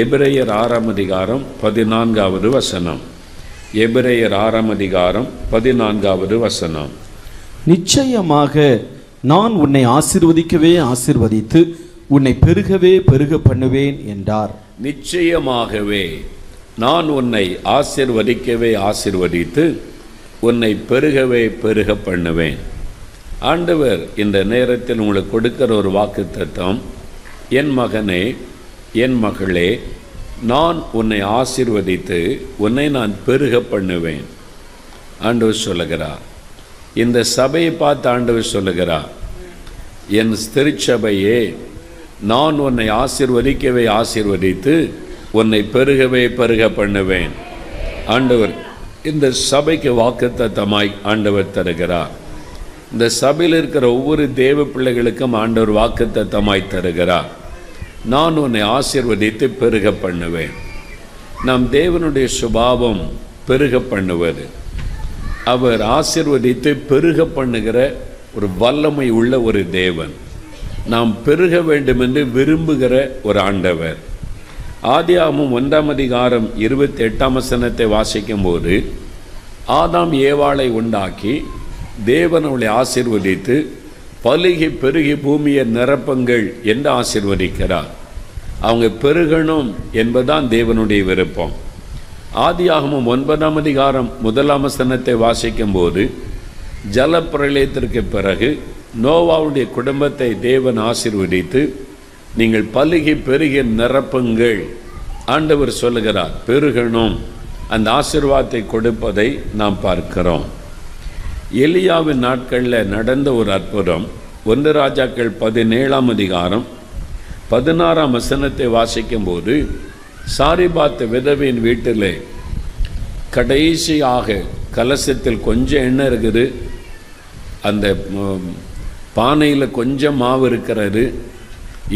எபிரேயர் 6ஆம் அதிகாரம் 14வது வசனம். எபிரேயர் 6ஆம் அதிகாரம் 14வது வசனம். நிச்சயமாக நான் உன்னை ஆசீர்வதிக்கவே ஆசீர்வதித்து உன்னை பெருகவே பெருக பண்ணுவேன் என்றார். நிச்சயமாகவே நான் உன்னை ஆசீர்வதிக்கவே ஆசீர்வதித்து உன்னை பெருகவே பெருக பண்ணுவேன். ஆண்டவர் இந்த நேரத்தில் உங்களுக்கு கொடுக்கிற ஒரு வாக்குத்தத்தம், என் மகனே என் மகளே, நான் உன்னை ஆசீர்வதித்து உன்னை நான் பெருக பண்ணுவேன். ஆண்டவர் சொல்லுகிறார். இந்த சபையை பார்த்து ஆண்டவர் சொல்லுகிறார், என் திருச்சபையே, நான் உன்னை ஆசீர்வதிக்கவே ஆசீர்வதித்து உன்னை பெருகவே பெருக பண்ணுவேன். ஆண்டவர் இந்த சபைக்கு வாக்குத்தத்தமாய் ஆண்டவர் தருகிறார். இந்த சபையில் இருக்கிற ஒவ்வொரு தேவ பிள்ளைகளுக்கும் ஆண்டவர் வாக்குத்தத்தமாய் தருகிறார். நான் உன்னை ஆசீர்வதித்து பெருக பண்ணுவேன். நம் தேவனுடைய சுபாவம் பெருக பண்ணுவது. அவர் ஆசீர்வதித்து பெருக பண்ணுகிற ஒரு வல்லமை உள்ள ஒரு தேவன். நாம் பெருக வேண்டும் என்று விரும்புகிற ஒரு ஆண்டவர். ஆதியாகமம் 1ஆம் அதிகாரம் 28ஆம் வசனத்தை வாசிக்கும் போது, ஆதாம் ஏவாளை உண்டாக்கி தேவன் அவளை ஆசீர்வதித்து பலுகி பெருகி பூமியை நிரப்புங்கள் என்று ஆசீர்வதிக்கிறார். அவங்க பெருகணும் என்பதுதான் தேவனுடைய விருப்பம். ஆதியாகமம் 9ஆம் அதிகாரம் 1ஆம் வசனத்தை வாசிக்கும் போது, ஜலப்பிரளயத்திற்கு பிறகு நோவாவுடைய குடும்பத்தை தேவன் ஆசீர்வதித்து நீங்கள் பலுகி பெருகி நிரப்புங்கள். ஆண்டவர் சொல்லுகிறார், பெருகணும். அந்த ஆசீர்வாதத்தை கொடுப்பதை நாம் பார்க்கிறோம். எலியாவின் நாட்களில் நடந்த ஒரு அற்புதம். 1 ராஜாக்கள் 17ஆம் அதிகாரம் 16ஆம் வசனத்தை வாசிக்கும் போது, சாரிபாத் விதவின் வீட்டில் கடைசியாக கலசத்தில் கொஞ்சம் எண்ணெய் இருக்குது, அந்த பானையில் கொஞ்சம் மாவு இருக்கிறது.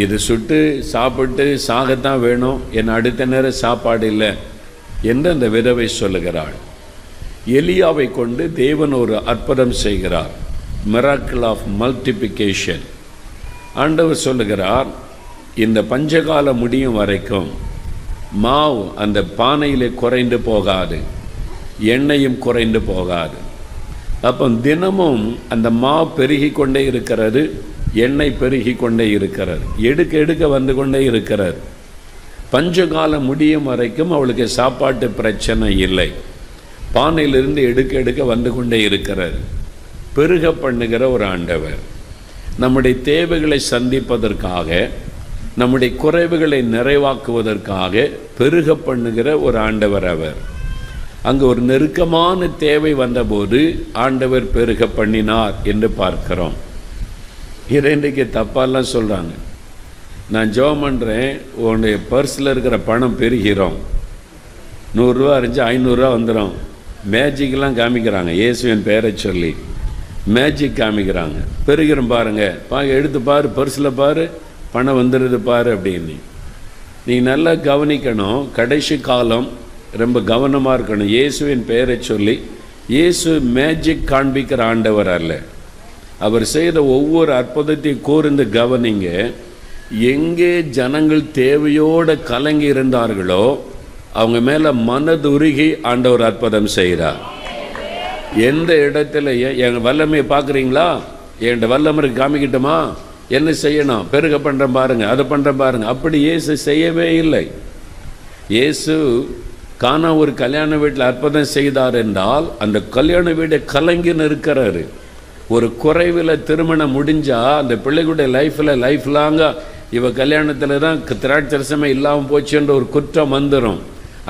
இது சுட்டு சாப்பிட்டு சாகத்தான் வேணும், என் அடுத்த நேரம் சாப்பாடு இல்லை என்று அந்த விதவை சொல்லுகிறாள். எலியாவை கொண்டு தேவன் ஒரு அற்புதம் செய்கிறார். Miracle of multiplication. ஆண்டவர் சொல்லுகிறார், இந்த பஞ்சகால முடியும் வரைக்கும் மாவு அந்த பானையிலே குறைந்து போகாது, எண்ணெயும் குறைந்து போகாது. அப்போ தினமும் அந்த மாவு பெருகி கொண்டே இருக்கிறது, எண்ணெய் பெருகி கொண்டே இருக்கிறது, எடுக்க எடுக்க வந்து கொண்டே இருக்கிறது. பஞ்சகாலம் முடியும் வரைக்கும் அவளுக்கு சாப்பாட்டு பிரச்சனை இல்லை. பானையிலிருந்து எடுக்க எடுக்க வந்து கொண்டே இருக்கிறது. பெருக பண்ணுகிற ஒரு ஆண்டவர். நம்முடைய தேவைகளை சந்திப்பதற்காக, நம்முடைய குறைவுகளை நிறைவாக்குவதற்காக பெருக பண்ணுகிற ஒரு ஆண்டவர் அவர். அங்கு ஒரு நெருக்கமான தேவை வந்தபோது ஆண்டவர் பெருக பண்ணினார் என்று பார்க்கிறோம். இன்றைக்கு தப்பாலாம் சொல்கிறாங்க. நான் ஜெபம் பண்ணுறேன், உன்னுடைய பர்ஸில் இருக்கிற பணம் பெருகிறோம், 100 ரூபா இருந்துச்சு 500 ரூபா வந்துடும். மேஜிக்கெலாம் காமிக்கிறாங்க, இயேசுவின் பெயரை சொல்லி மேஜிக் காமிக்கிறாங்க. பெருகிறோம் பாருங்கள், எடுத்து பாரு, பர்ஸில் பாரு, பணம் வந்துடுது பாரு அப்படின்னு. நீங்கள் நல்லா கவனிக்கணும். கடைசி காலம் ரொம்ப கவனமாக இருக்கணும். இயேசுவின் பெயரை சொல்லி, இயேசு மேஜிக் காண்பிக்கிற ஆண்டவர் அல்ல. அவர் செய்த ஒவ்வொரு அற்புதத்தையும் கூர்ந்து கவனிங்க. எங்கே ஜனங்கள் தேவையோடு கலங்கி இருந்தார்களோ அவங்க மேலே மனதுருகி ஆண்டவர் அற்புதம் செய்கிறார். எந்த இடத்துல என் வல்லமையை பார்க்குறீங்களா, என் வல்லமை காமிக்கிட்டோமா, என்ன செய்யணும், பெருக பண்ணுறேன் பாருங்க, அதை பண்ணுறேன் பாருங்க. அப்படி இயேசு செய்யவே இல்லை. இயேசு கானா ஒரு கல்யாண வீட்டில் அற்புதம் செய்தார் என்றால் அந்த கல்யாண வீடை கலங்கின்னு இருக்கிறாரு. ஒரு குறைவில் திருமணம் முடிஞ்சால் அந்த பிள்ளைகளுடைய லைஃப் லாங்காக இவ கல்யாணத்தில் தான் திராட்சரசமே இல்லாமல் போச்சுன்ற ஒரு குற்றம் வந்துடும்.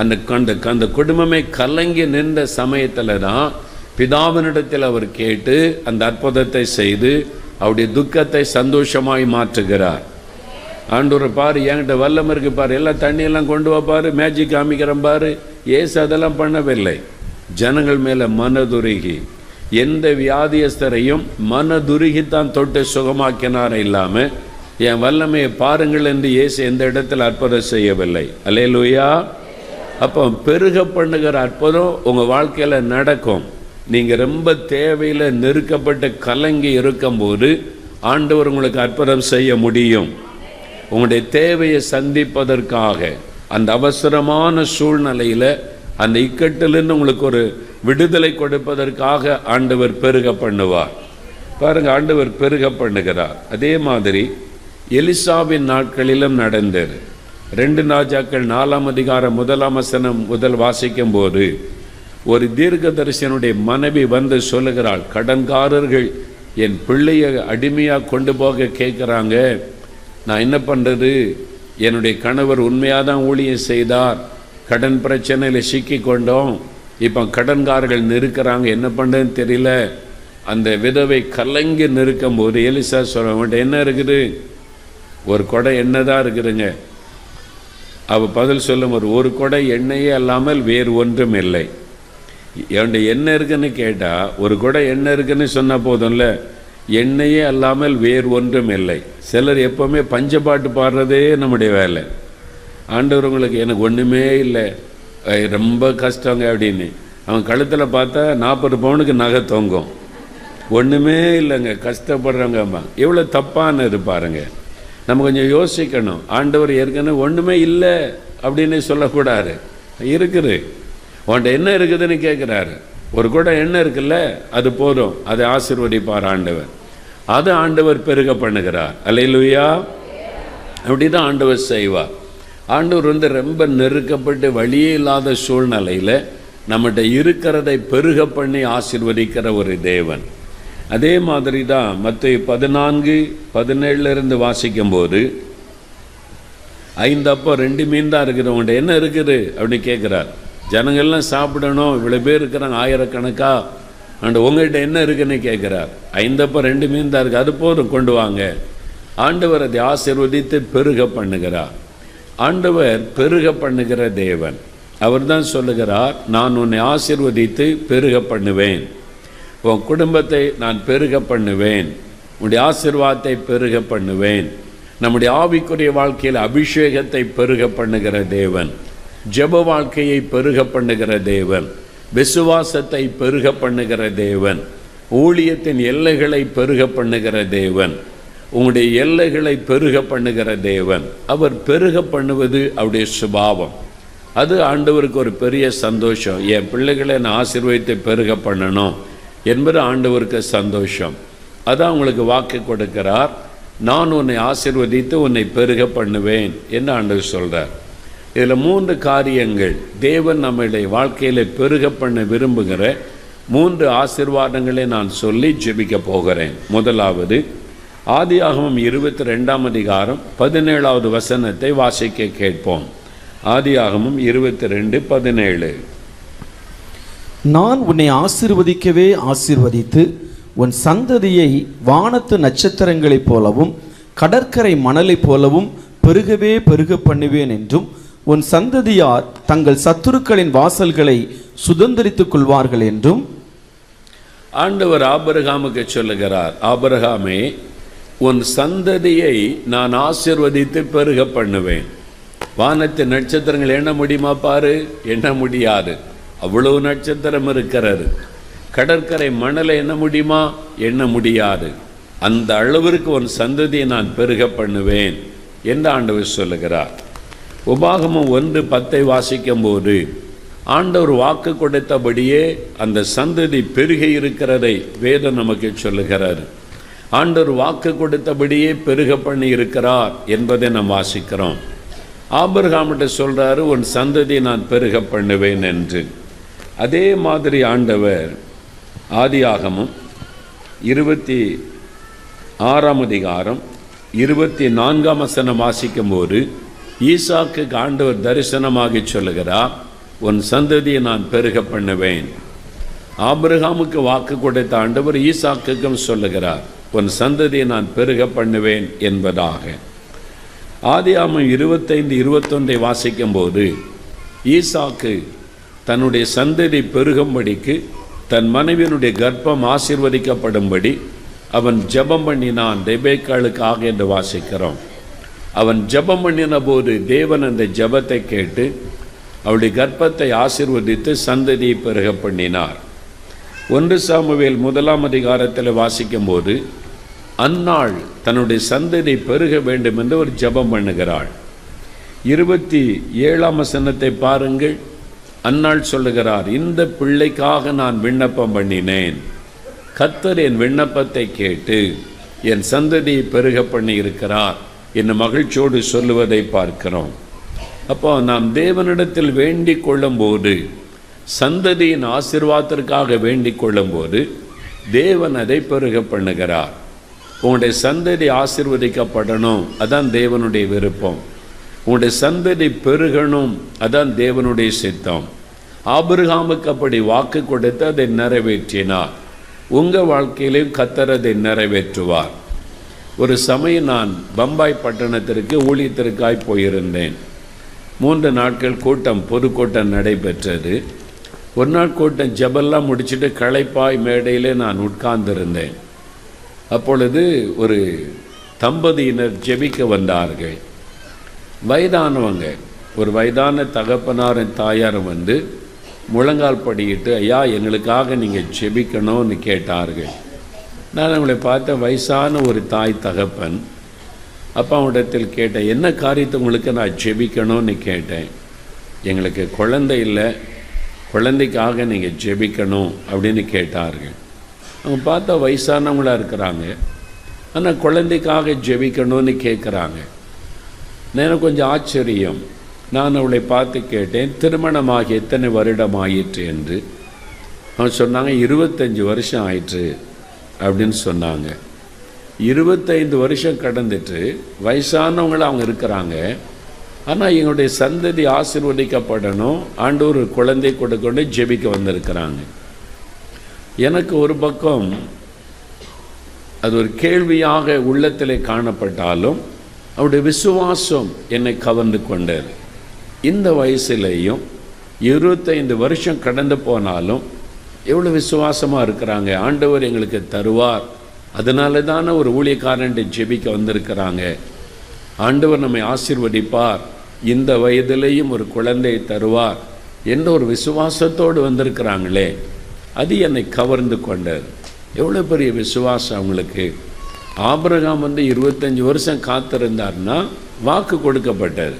அந்த குடும்பமே கலங்கி நின்ற சமயத்தில் தான் பிதாவினிடத்தில் அவர் கேட்டு அந்த அற்புதத்தை செய்து அவருடைய துக்கத்தை சந்தோஷமாய் மாற்றுகிறார். ஆண்டவர் பாரு, என்கிட்ட வல்லம் இருக்கு பாரு, எல்லாம் தண்ணியெல்லாம் கொண்டு வா பாரு, மேஜிக் காமிக்கிறேன் பாரு. ஏசு அதெல்லாம் பண்ணவில்லை. ஜனங்கள் மேலே மனதுருகி, எந்த வியாதியஸ்தரையும் மனதுருகித்தான் தொட்டு சுகமாக்கினார் இல்லாமல் என் வல்லமையை பாருங்கள் என்று இயேசு எந்த இடத்துல அற்புதம் செய்யவில்லை. அல்லேலூயா. அப்போ பெருக பண்ணுகிற அற்புதம் உங்கள் வாழ்க்கையில் நடக்கும். நீங்கள் ரொம்ப தேவையில் நெருக்கப்பட்டு கலங்கி இருக்கும்போது ஆண்டவர் உங்களுக்கு அற்புதம் செய்ய முடியும். உங்களுடைய தேவையை சந்திப்பதற்காக அந்த அவசரமான சூழ்நிலையில் அந்த இக்கட்டிலிருந்து உங்களுக்கு ஒரு விடுதலை கொடுப்பதற்காக ஆண்டவர் பெருக பண்ணுவார். பாருங்கள், ஆண்டவர் பெருக பண்ணுகிறார். அதே மாதிரி எலிசாவின் நாட்களிலும் நடந்தது. 2 ராஜாக்கள் 4ஆம் அதிகாரம் 1ஆம் வசனம் முதல் வாசிக்கும் போது ஒரு தீர்க்கதரிசனுடைய மனைவி வந்து சொல்லுகிறாள், கடன்காரர்கள் என் பிள்ளையை அடிமையாக கொண்டு போக கேட்குறாங்க, நான் என்ன பண்ணுறது? என்னுடைய கணவர் உண்மையாக தான் ஊழியம் செய்தார், கடன் பிரச்சனையில் சிக்கி கொண்டோம், இப்போ கடன்காரர்கள் நெருக்கிறாங்க, என்ன பண்ணுறதுன்னு தெரியல. அந்த விதவை கலங்கி நிற்கும் போது எலிசா சொல்ல, என்ன இருக்குது? ஒரு கொடை எண்ணெய் தான் இருக்குதுங்க. அவள் பதில் சொல்லும், ஒரு கொடை எண்ணெயே அல்லாமல் வேறு ஒன்றும் இல்லை. என்கிட்ட என்ன இருக்குன்னு கேட்டால், ஒரு கொடை எண்ணெய் இருக்குன்னு சொன்னால் போதும்ல, எண்ணெயே அல்லாமல் வேறு ஒன்றும் இல்லை. சிலர் எப்போவுமே பஞ்சப்பாட்டு பாடுறதே நம்முடைய வேலை. ஆண்டவர் உங்களுக்கு எனக்கு ஒன்றுமே இல்லை, ரொம்ப கஷ்டங்க அப்படின்னு. அவன் கழுத்தில் பார்த்தா 40 பவுனுக்கு நகை தொங்கும். ஒன்றுமே இல்லைங்க, கஷ்டப்படுறவங்க. அம்மா எவ்வளோ தப்பானது பாருங்க. நம்ம கொஞ்சம் யோசிக்கணும். ஆண்டவர் ஏற்கனவே ஒன்றுமே இல்லை அப்படின்னு சொல்லக்கூடாது. இருக்குது, உன்ட்ட என்ன இருக்குதுன்னு கேட்குறாரு. ஒரு கூட என்ன இருக்குல்ல, அது போதும், அதை ஆசீர்வதிப்பார் ஆண்டவர். அதை ஆண்டவர் பெருக பண்ணுகிறார். அல்லேலூயா. அப்படி தான் ஆண்டவர் செய்வார். ஆண்டவர் ரொம்ப நெருக்கப்பட்டு வழியே இல்லாத சூழ்நிலையில் நம்மகிட்ட இருக்கிறதை பெருக பண்ணி ஆசீர்வதிக்கிற ஒரு தேவன். அதே மாதிரி தான் மத்தேயு 14:17 வாசிக்கும் போது 5 அப்பம் 2 மீன் தான் இருக்குது, உங்கள்கிட்ட என்ன இருக்குது அப்படின்னு கேட்குறார். ஜனங்கள்லாம் சாப்பிடணும், இவ்வளோ பேர் இருக்கிறாங்க ஆயிரக்கணக்கா, அண்ட் உங்கள்கிட்ட என்ன இருக்குன்னு கேட்குறார். 5 அப்பம் 2 மீன் தான் இருக்குது, அது போதும், கொண்டு வாங்க. ஆண்டவர் அதை ஆசீர்வதித்து பெருக பண்ணுகிறார். ஆண்டவர் பெருக பண்ணுகிற தேவன். அவர் தான் சொல்லுகிறார், நான் உன்னை ஆசீர்வதித்து பெருக பண்ணுவேன், உன் குடும்பத்தை நான் பெருக பண்ணுவேன், உன்னுடைய ஆசீர்வாதத்தை பெருக பண்ணுவேன். நம்முடைய ஆவிக்குரிய வாழ்க்கையில் அபிஷேகத்தை பெருக பண்ணுகிற தேவன், ஜெப வாழ்க்கையை பெருக பண்ணுகிற தேவன், விசுவாசத்தை பெருக பண்ணுகிற தேவன், ஊழியத்தின் எல்லைகளை பெருக பண்ணுகிற தேவன், உங்களுடைய எல்லைகளை பெருக பண்ணுகிற தேவன். அவர் பெருக பண்ணுவது அவருடைய சுபாவம். அது ஆண்டவருக்கு ஒரு பெரிய சந்தோஷம். என் பிள்ளைகளை நான் ஆசீர்வதித்து பெருக பண்ணணும் என்பது ஆண்டவருக்கு சந்தோஷம். அதான் உங்களுக்கு வாக்கு கொடுக்கிறார், நான் உன்னை ஆசீர்வதித்து உன்னை பெருக பண்ணுவேன் என்று ஆண்டவர் சொல்கிறார். இதில் 3 காரியங்கள் தேவன் நம்முடைய வாழ்க்கையில் பெருக பண்ண விரும்புகிற 3 ஆசீர்வாதங்களை நான் சொல்லி ஜெபிக்க போகிறேன். முதலாவது, ஆதியாகமம் 22ஆம் அதிகாரம் 17வது வசனத்தை வாசிக்க கேட்போம். ஆதியாகமம் 22:17. நான் உன்னை ஆசீர்வதிக்கவே ஆசீர்வதித்து உன் சந்ததியை வானத்து நட்சத்திரங்களைப் போலவும் கடற்கரை மணலைப் போலவும் பெருகவே பெருக பண்ணுவேன் என்றும் உன் சந்ததியார் தங்கள் சத்துருக்களின் வாசல்களை சுதந்தரித்துக் கொள்வார்கள் என்றும் ஆண்டவர் ஆபிரகாமுக்கு சொல்லுகிறார், ஆபிரகாமே, உன் சந்ததியை நான் ஆசீர்வதித்து பெருக பண்ணுவேன். வானத்து நட்சத்திரங்கள் எண்ண முடியுமா பாரு? எண்ண முடியாது, அவ்வளவு நட்சத்திரம் இருக்கிறது. கடற்கரை மணலை எண்ண முடியுமா? எண்ண முடியாது. அந்த அளவிற்கு உன் சந்ததியை நான் பெருக பண்ணுவேன் என்று ஆண்டவர் சொல்லுகிறார். உபாகமம் 1:10 வாசிக்கும் போது ஆண்டவர் வாக்கு கொடுத்தபடியே அந்த சந்ததி பெருகி இருக்கிறதை வேதம் நமக்கு சொல்லுகிறார். ஆண்டவர் வாக்கு கொடுத்தபடியே பெருக பண்ணி இருக்கிறார் என்பதை நாம் வாசிக்கிறோம். ஆபிரகாமிட்ட சொல்றாரு, உன் சந்ததியை நான் பெருக பண்ணுவேன் என்று. அதே மாதிரி ஆண்டவர் ஆதியாகமம் 26ஆம் அதிகாரம் 24ஆம் வசனம் வாசிக்கும் போது ஈசாக்கு ஆண்டவர் தரிசனமாகி சொல்லுகிறார், உன் சந்ததியை நான் பெருக பண்ணுவேன். ஆபிரகாமுக்கு வாக்கு கொடுத்த ஆண்டவர் ஈசாக்குக்கும் சொல்லுகிறார், உன் சந்ததியை நான் பெருக பண்ணுவேன் என்பதாக. ஆதியாகமம் 25:21 வாசிக்கும் போது ஈசாக்கு தன்னுடைய சந்ததி பெருகும்படிக்கு தன் மனைவியினுடைய கர்ப்பம் ஆசீர்வதிக்கப்படும்படி அவன் ஜெபம் பண்ணினான் ரெபேக்காளுக்காக என்று வாசிக்கிறோம். அவன் ஜெபம் பண்ணின போது தேவன் அந்த ஜெபத்தை கேட்டு அவளுடைய கர்ப்பத்தை ஆசீர்வதித்து சந்ததியை பெருக பண்ணினார். 1 சாமுவேல் 1ஆம் அதிகாரத்தில் வாசிக்கும் போது அன்னாள் தன்னுடைய சந்ததி பெருக வேண்டும் என்று ஒரு ஜெபம் பண்ணுகிறாள். 27ஆம் வசனத்தை பாருங்கள். அன்னாள் சொல்லுகிறார், இந்த பிள்ளைக்காக நான் விண்ணப்பம் பண்ணினேன், கர்த்தர் என் விண்ணப்பத்தை கேட்டு என் சந்ததியை பெருக பண்ணி இருக்கிறார் என்று மகிழ்ச்சியோடு சொல்லுவதை பார்க்கிறோம். அப்போ நாம் தேவனிடத்தில் வேண்டிக் கொள்ளும்போது, சந்ததியின் ஆசீர்வாதத்திற்காக வேண்டிக் கொள்ளும்போது தேவன் அதை பெருக பண்ணுகிறார். உங்களுடைய சந்ததி ஆசீர்வதிக்கப்படணும், அதான் தேவனுடைய விருப்பம். உங்களுடைய சந்ததி பெருகணும், அதான் தேவனுடைய சித்தம். ஆபிரகாமுக்கு அப்படி வாக்கு கொடுத்து அதை நிறைவேற்றினார். உங்கள் வாழ்க்கையிலும் கர்த்தர் அதை நிறைவேற்றுவார். ஒரு சமயம் நான் பம்பாய் பட்டணத்திற்கு ஊழியத்திற்காய் போயிருந்தேன். 3 நாட்கள் கூட்டம், பொதுக்கூட்டம் நடைபெற்றது. ஒரு நாள் கூட்டம் ஜெபெல்லாம் முடிச்சுட்டு களைப்பாய் மேடையிலே நான் உட்கார்ந்திருந்தேன். அப்பொழுது ஒரு தம்பதியினர் ஜெபிக்க வந்தார்கள். வயதானவங்க, ஒரு வயதான தகப்பனாரின் தாயாரும் வந்து முழங்கால் படியிட்டு, ஐயா எங்களுக்காக நீங்கள் ஜெபிக்கணும்னு கேட்டார்கள். நான் அவங்களை பார்த்த வயசான ஒரு தாய் தகப்பன். அப்போ அவனிடத்தில் கேட்டேன், என்ன காரியத்தை உங்களுக்கு நான் ஜெபிக்கணும்னு கேட்டேன். எங்களுக்கு குழந்தை இல்லை, குழந்தைக்காக நீங்கள் ஜெபிக்கணும் அப்படின்னு கேட்டார்கள். அவங்க பார்த்தா வயசானவங்களாக இருக்கிறாங்க, ஆனால் குழந்தைக்காக ஜெபிக்கணும்னு கேட்குறாங்க. எனக்கு கொஞ்சம் ஆச்சரியம். நான் அவளை பார்த்து கேட்டேன், திருமணமாகி எத்தனை வருடம் ஆயிற்று என்று. அவங்க சொன்னாங்க, 25 வருஷம் ஆயிற்று அப்படின்னு சொன்னாங்க. 25 வருஷம் கடந்துட்டு வயசானவங்களாக அவங்க இருக்கிறாங்க. ஆனால் எங்களுடைய சந்ததி ஆசீர்வதிக்கப்படணும், ஆண்டவர் ஒரு குழந்தை கொடுக்கணும், ஜெபிக்க வந்திருக்கிறாங்க. எனக்கு ஒரு பக்கம் அது ஒரு கேள்வியாக உள்ளத்திலே காணப்பட்டாலும் அவருடைய விசுவாசம் என்னை கவர்ந்து கொண்டார். இந்த வயசுலேயும் 25 வருஷம் கடந்து போனாலும் எவ்வளோ விசுவாசமாக இருக்கிறாங்க. ஆண்டவர் எங்களுக்கு தருவார், அதனால தானே ஒரு ஊழியக்காரன்ட்டு ஜெபிக்க வந்திருக்கிறாங்க. ஆண்டவர் நம்மை ஆசீர்வதிப்பார், இந்த வயதிலேயும் ஒரு குழந்தையை தருவார் என்ற ஒரு விசுவாசத்தோடு வந்திருக்கிறாங்களே, அது என்னை கவர்ந்து கொண்டார். எவ்வளோ பெரிய விசுவாசம் அவங்களுக்கு. ஆபிரகாம் 25 வருஷம் காத்திருந்தார்னா வாக்கு கொடுக்கப்பட்டார்.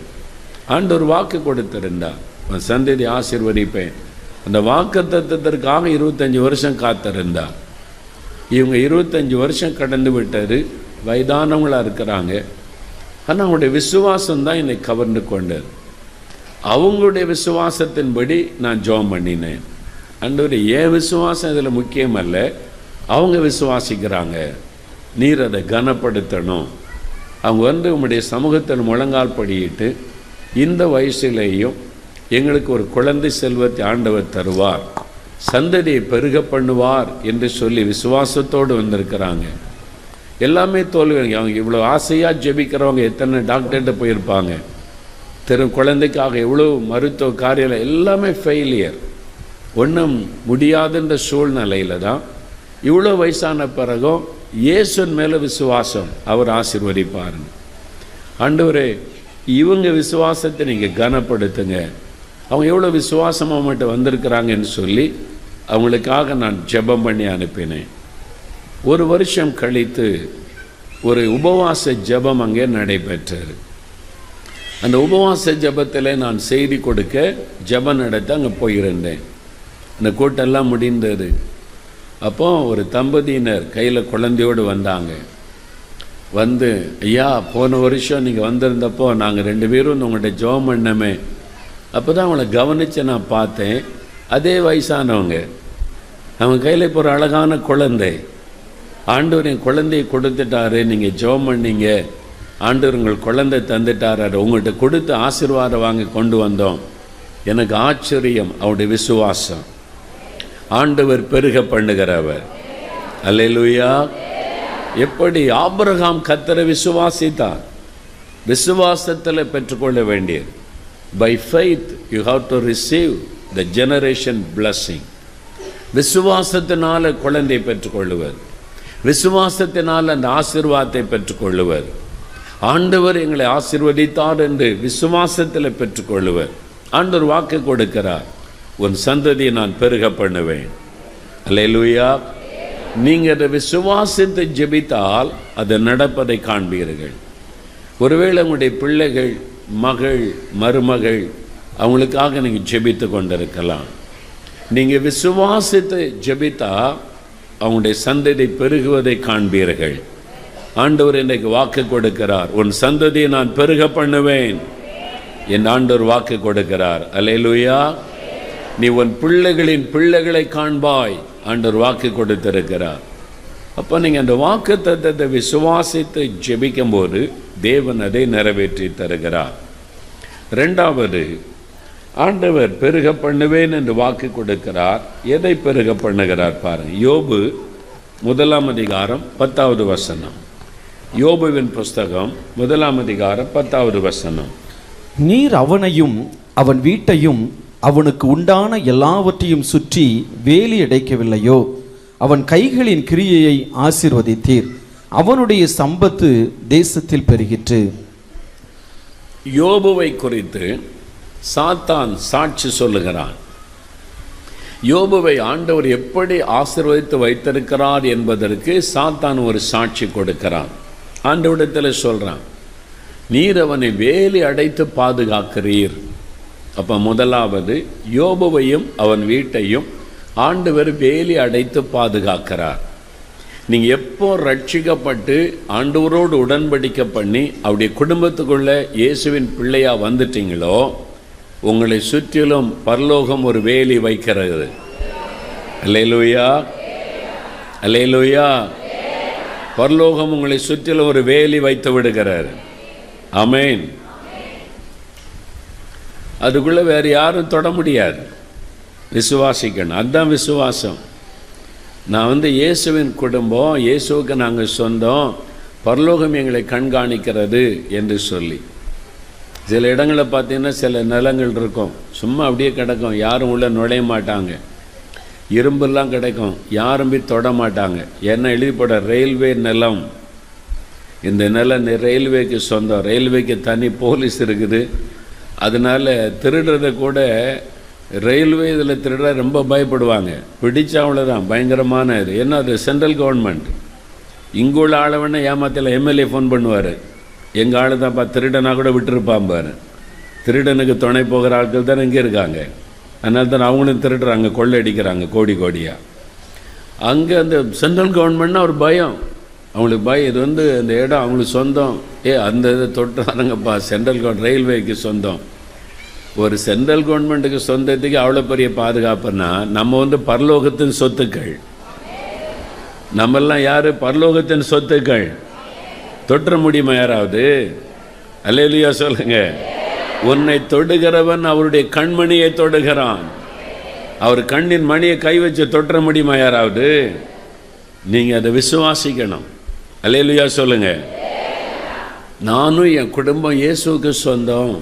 ஆண்டவர் வாக்கு கொடுத்திருந்தார், சந்ததி ஆசீர்வதிப்பேன். அந்த வாக்கு தத்துவத்திற்காக 25 வருஷம் காத்திருந்தார். இவங்க 25 வருஷம் கடந்து விட்டார், வயதானவங்களாக இருக்கிறாங்க. ஆனால் அவங்களுடைய விசுவாசம்தான் என்னை கவர்ந்து கொண்டார். அவங்களுடைய விசுவாசத்தின்படி நான் ஜெபம் பண்ணினேன். ஆண்டவரே, என் விசுவாசம் இதில் முக்கியமல்ல, அவங்க விசுவாசிக்கிறாங்க, நீர் அதை கனப்படுத்தணும். அவங்க உம்முடைய சமூகத்தில் முழங்கால் படியிட்டு, இந்த வயசிலேயும் எங்களுக்கு ஒரு குழந்தை செல்வத்தை ஆண்டவர் தருவார், சந்ததியை பெருக பண்ணுவார் என்று சொல்லி விசுவாசத்தோடு வந்திருக்கிறாங்க. எல்லாமே தோல்வி. அவங்க இவ்வளோ ஆசையாக ஜெபிக்கிறவங்க எத்தனை டாக்டர்கிட்ட போயிருப்பாங்க, குழந்தைக்காக எவ்வளோ மருத்துவ காரியம், எல்லாமே ஃபெயிலியர். ஒன்றும் முடியாதுன்ற சூழ்நிலையில் தான் இவ்வளோ வயசான பிறகும் இயேசுவின் மேலே விசுவாசம், அவர் ஆசீர்வதிப்பார். ஆண்டவரே, இவங்க விசுவாசத்தை நீங்கள் கனப்படுத்துங்க, அவங்க எவ்வளோ விசுவாசமாக மட்டும் வந்திருக்கிறாங்கன்னு சொல்லி அவங்களுக்காக நான் ஜெபம் பண்ணி அனுப்பினேன். 1 வருஷம் கழித்து ஒரு உபவாச ஜெபம் அங்கே நடைபெற்றது. அந்த உபவாச ஜெபத்தில் நான் செய்தி கொடுக்க ஜெபம் நடத்த அங்கே போயிருந்தேன். அந்த கூட்டெல்லாம் முடிந்தது. அப்போ ஒரு தம்பதியினர் கையில் குழந்தையோடு வந்தாங்க. வந்து, ஐயா போன வருஷம் நீங்கள் வந்திருந்தப்போ நாங்கள் 2 பேரும் உங்கள்கிட்ட ஜெபம் பண்ணமே, அப்போ தான் அவங்கள கவனித்து நான் பார்த்தேன். அதே வயசானவங்க, அவங்க கையில் இப்போ ஒரு அழகான குழந்தை. ஆண்டவர் என் குழந்தையை கொடுத்துட்டாரு, நீங்கள் ஜெபம் பண்ணீங்க, ஆண்டவர் உங்கள் குழந்தை தந்துட்டார், உங்கள்கிட்ட கொடுத்து ஆசீர்வாதம் வாங்கி கொண்டு வந்தோம். எனக்கு ஆச்சரியம் அவருடைய விசுவாசம். ஆண்டவர் பெருக பண்ணுகிறவர். அல்லேலூயா. எப்படி ஆபிரகாம் கர்த்தரை விசுவாசித்தார், விசுவாசத்தில் பெற்றுக்கொள்ள வேண்டியது. By faith you have to receive the generation blessing. விசுவாசத்தினால் குழந்தை பெற்றுக்கொள்ளுவர், விசுவாசத்தினால் அந்த ஆசீர்வாதத்தை பெற்றுக்கொள்ளுவர். ஆண்டவர் எங்களை ஆசீர்வதித்தார் என்று விசுவாசத்தில் பெற்றுக்கொள்ளுவர். ஆண்டவர் வாக்கு கொடுக்கிறார், உன் சந்ததியை நான் பெருக பண்ணுவேன். அல்லேலூயா. நீங்கள் அதை விசுவாசத்தை ஜெபித்தால் அது நடப்பதை காண்பீர்கள். ஒருவேளை உங்களுடைய பிள்ளைகள் மகள், மருமகள், அவங்களுக்காக நீங்கள் ஜெபித்து கொண்டிருக்கலாம். நீங்கள் விசுவாசித்து ஜெபித்தா அவங்களுடைய சந்ததி பெருகுவதை காண்பீர்கள். ஆண்டவர் இன்றைக்கு வாக்கு கொடுக்கிறார், உன் சந்ததியை நான் பெருக பண்ணுவேன் என் ஆண்டவர் வாக்கு கொடுக்கிறார். அல்லேலூயா. நீ உன் பிள்ளைகளின் பிள்ளைகளை காண்பாய், ஆண்டவர் வாக்கு கொடுத்திருக்கிறார். அப்போ நீங்கள் அந்த வாக்கு தத்தத்தை விசுவாசித்து ஜெபிக்கும் போது தேவன் அதை நிறைவேற்றி தருகிறார். ரெண்டாவது, ஆண்டவர் பெருக பண்ணுவேன் என்று வாக்கு கொடுக்கிறார். எதை பெருக பண்ணுகிறார் பாருங்க. யோபு 1 அதிகாரம் 10வது வசனம். யோபுவின் புஸ்தகம் 1 அதிகாரம் 10வது வசனம். நீர் அவனையும் அவன் வீட்டையும் அவனுக்கு உண்டான எல்லாவற்றையும் சுற்றி வேலி அடைக்கவில்லையோ? அவன் கைகளின் கிரியையை ஆசீர்வதித்தீர், அவனுடைய சம்பத்து தேசத்தில் பெருகிற்று. யோபுவை குறித்து சாத்தான் சாட்சி சொல்லுகிறான். யோபுவை ஆண்டவர் எப்படி ஆசீர்வதித்து வைத்திருக்கிறார் என்பதற்கு சாத்தான் ஒரு சாட்சி கொடுக்கிறான். ஆண்டவரிடத்தில் சொல்றான், நீர் அவனை வேலி அடைத்து பாதுகாக்கிறீர். அப்போ முதலாவது, யோபுவையும் அவன் வீட்டையும் ஆண்டவர் வேலி அடைத்து பாதுகாக்கிறார். நீங்கள் எப்போ ரட்சிக்கப்பட்டு ஆண்டவரோடு உடன்படிக்கை பண்ணி அவருடைய குடும்பத்துக்குள்ள இயேசுவின் பிள்ளையா வந்துட்டீங்களோ, உங்களை சுற்றிலும் பரலோகம் ஒரு வேலி வைக்கிறது. அல்லேலூயா, அல்லேலூயா. பரலோகம் உங்களை சுற்றிலும் ஒரு வேலி வைத்து விடுகிறார். ஆமென். அதுக்குள்ளே வேறு யாரும் தொட முடியாது. விசுவாசிக்கணும், அதுதான் விசுவாசம். நான் இயேசுவின் குடும்பம், இயேசுவுக்கு நாங்கள் சொந்தம், பரலோகம் எங்களை கண்காணிக்கிறது என்று சொல்லி. சில இடங்களில் பார்த்தீங்கன்னா சில நிலங்கள் இருக்கும், சும்மா அப்படியே கிடக்கும், யாரும் உள்ளே நுழைய மாட்டாங்க. இரும்பெல்லாம் கிடைக்கும், யாரும் போய் தொட மாட்டாங்க. ஏன்னா எழுதி போட ரயில்வே நிலம், இந்த நிலம் ரயில்வேக்கு சொந்தம், ரயில்வேக்கு தனி போலீஸ் இருக்குது. அதனால் திருடுறதை கூட ரயில்வே இதில் திருட ரொம்ப பயப்படுவாங்க. பிடிச்சா அவ்வளோதான், பயங்கரமான இது. ஏன்னா அது சென்ட்ரல் கவர்மெண்ட். இங்குள்ள ஆளவன ஏமாத்தில் எம்எல்ஏ ஃபோன் பண்ணுவார், எங்கள் ஆள் தான்ப்பா திருடனா கூட விட்டுருப்பான் பாரு. திருடனுக்கு துணை போகிற ஆட்கள் தானே இங்கே இருக்காங்க. அதனால தான் அவங்களும் திருடுறாங்க, கொள்ளை அடிக்கிறாங்க கோடி கோடியாக. அங்கே அந்த சென்ட்ரல் கவர்மெண்ட்னா ஒரு பயம், அவங்களுக்கு பயம். இது அந்த இடம் அவங்களுக்கு சொந்தம். அந்த இதை தொட்டுறாங்கப்பா, சென்ட்ரல் ரயில்வேக்கு சொந்தம். ஒரு சென்ட்ரல் கவர்மெண்ட்டுக்கு சொந்தத்துக்கு அவ்வளோ பெரிய பாதுகாப்புன்னா, நம்ம பரலோகத்தின் சொத்துக்கள். நம்மெல்லாம் யார்? பரலோகத்தின் சொத்துக்கள். தொற்ற முடியுமா யாராவது? அல்லேலூயா சொல்லுங்க. உன்னை தொடுகிறவன் அவருடைய கண்மணியை தொடுகிறான். அவர் கண்ணின் மணியை கை வச்சு தொற்ற முடியுமா யாராவது? நீங்கள் அதை விசுவாசிக்கணும். அல்லேலூயா சொல்லுங்க. நானும் என் குடும்பம் இயேசுவுக்கு சொந்தம்,